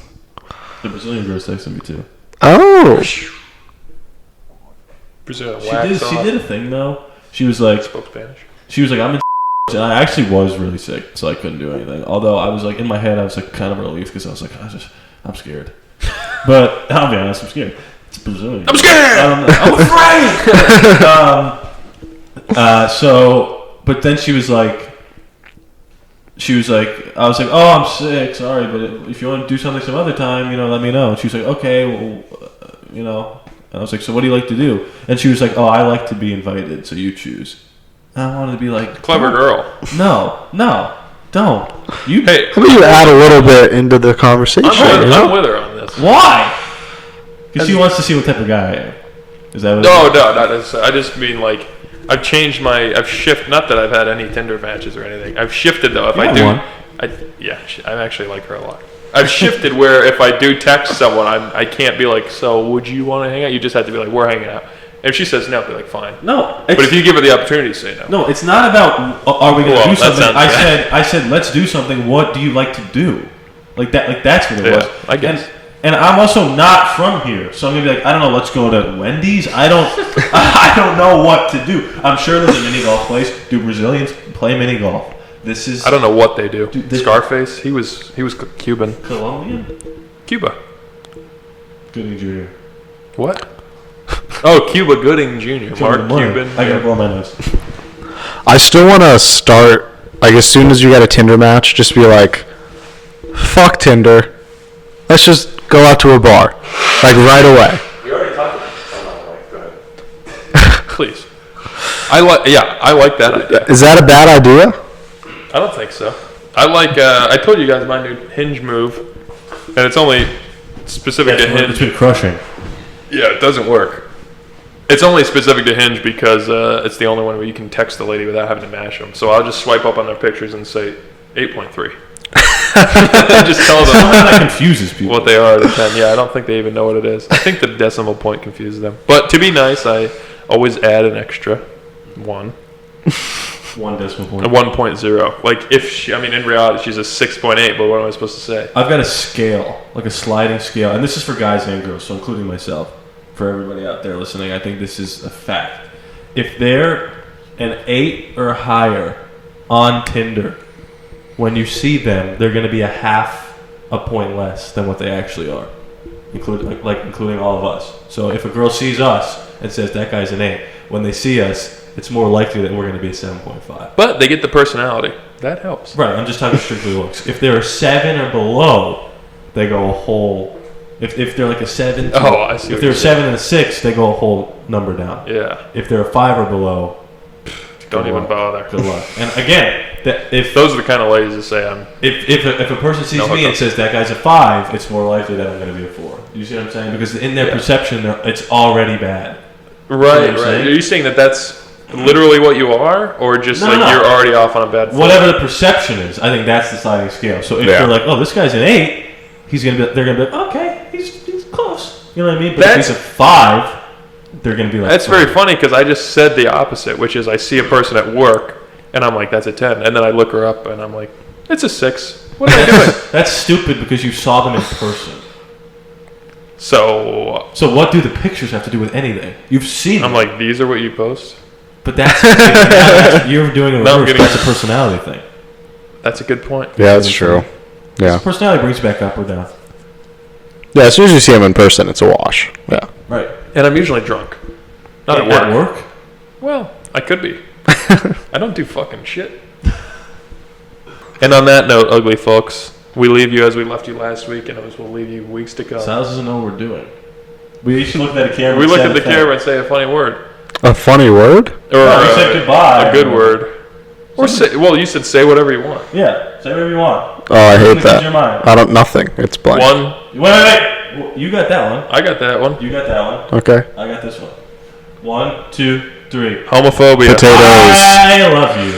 The Brazilian girl's texting me too. Oh. Brazil She wax off. did a thing though. She was like, Spoke Spanish. I'm in and I actually was really sick, so I couldn't do anything. Although I was like, in my head, I was like kind of relieved because I was like, I'm scared. But I'll be honest, I'm scared. It's Brazilian. I'm scared. I'm afraid. But then she was like, I was like, oh, I'm sick, sorry, but if you want to do something some other time, let me know. And she was like, okay, well, And I was like, so what do you like to do? And she was like, oh, I like to be invited, so you choose. And I wanted to be like, Clever girl. No, don't. You Hey, How about you add a little bit into the conversation? I'm with her on this. why? Because she wants to see what type of guy I am. Is that what? No, not necessarily. I just mean like I've changed I've shifted. Not that I've had any Tinder matches or anything. I've shifted though. If You I had do, one. I actually like her a lot. I've shifted where if I do text someone, I can't be like, so would you want to hang out? You just have to be like, we're hanging out. And if she says no, I'll be like, fine. No. But if you give her the opportunity to say no. No, it's not about are we going to Well, do that something. sounds bad. I said let's do something. What do you like to do? Like that. Like that's what it Yeah, was. I guess. And I'm also not from here, so I'm gonna be like, I don't know. Let's go to Wendy's. I don't know what to do. I'm sure there's a mini golf place. Do Brazilians play mini golf? This is I don't know what they do. Dude, they- Scarface, he was Cuban. Colombian. Cuba. Gooding Jr. What? Oh, Cuba Gooding Jr. Mark Cuban. I gotta blow my nose. I still want to start, like, as soon as you get a Tinder match, just be like, fuck Tinder. Let's just go out to a bar. Like, right away. We already talked about this. Oh, no, go ahead. Please. I like that idea. Is that a bad idea? I don't think so. I like. I told you guys my new Hinge move, and it's only specific to It's Hinge. been crushing. Yeah, it doesn't work. It's only specific to Hinge because it's the only one where you can text the lady without having to mash them. So I'll just swipe up on their pictures and say 8.3. Just tell them That confuses people. what they are at a 10. Yeah, I don't think they even know what it is. I think the decimal point confuses them. But to be nice, I always add an extra 1. 1 decimal A point. 1.0. Like if in reality she's a 6.8, but what am I supposed to say? I've got a scale, like a sliding scale, and this is for guys and girls, so including myself. For everybody out there listening, I think this is a fact. If they're an 8 or higher on Tinder, when you see them, they're going to be a half a point less than what they actually are, including all of us. So if a girl sees us and says that guy's an 8, when they see us, it's more likely that we're going to be a 7.5. But they get the personality. That helps. Right, I'm just talking strictly looks. If they're a 7 or below, they go a whole. If they're like a 7, Oh, I see if what they're you're a 7 and a 6, they go a whole number down. Yeah. If they're a 5 or below, Don't good even luck. bother. Good luck. And again, if Those are the kind of ladies that say I'm. if a person sees No me and hookups. says that guy's a 5, it's more likely that I'm going to be a 4. You see what I'm saying? Because in their Yeah. perception, it's already bad. Right, I'm right. saying? Are you saying that that's literally what you are, or just No, like no. you're already off on a bad foot? Whatever the perception is, I think that's the sliding scale. So if Yeah. they're like, oh, this guy's an 8, they're gonna be like, okay, he's close. You know what I mean? But That's- if he's a 5, they're gonna be like, That's very "Oh." funny because I just said the opposite, which is I see a person at work and I'm like, that's a 10. And then I look her up and I'm like, it's a 6. What am I doing? That's stupid because you saw them in person. So So what do the pictures have to do with anything? You've seen I'm them. like, these are what you post? But that's you're doing a No, I'm reverse. getting- That's a personality thing. That's a good point. Yeah, that's true. Yeah. Personality brings you back up or down. Yeah, as soon as you see him in person, it's a wash. Yeah. Right. And I'm usually drunk. Not at At work. work? Well, I could be. I don't do fucking shit. And on that note, ugly folks, we leave you as we left you last week, and as we'll leave you weeks to come. Silas doesn't know what we're doing. We should look at the camera. We and look say at the thing. camera and say a funny word. A funny word? Or No, we said goodbye. a good word. Or say, well, you said say whatever you want. Yeah, say whatever you want. Oh, I hate Anything comes that. to your mind. I don't. Nothing. It's blank. One, Wait. Well, you got that one. I got that one. You got that one. Okay. I got this one. 1, 2, 3. Homophobia. Potatoes. I love you.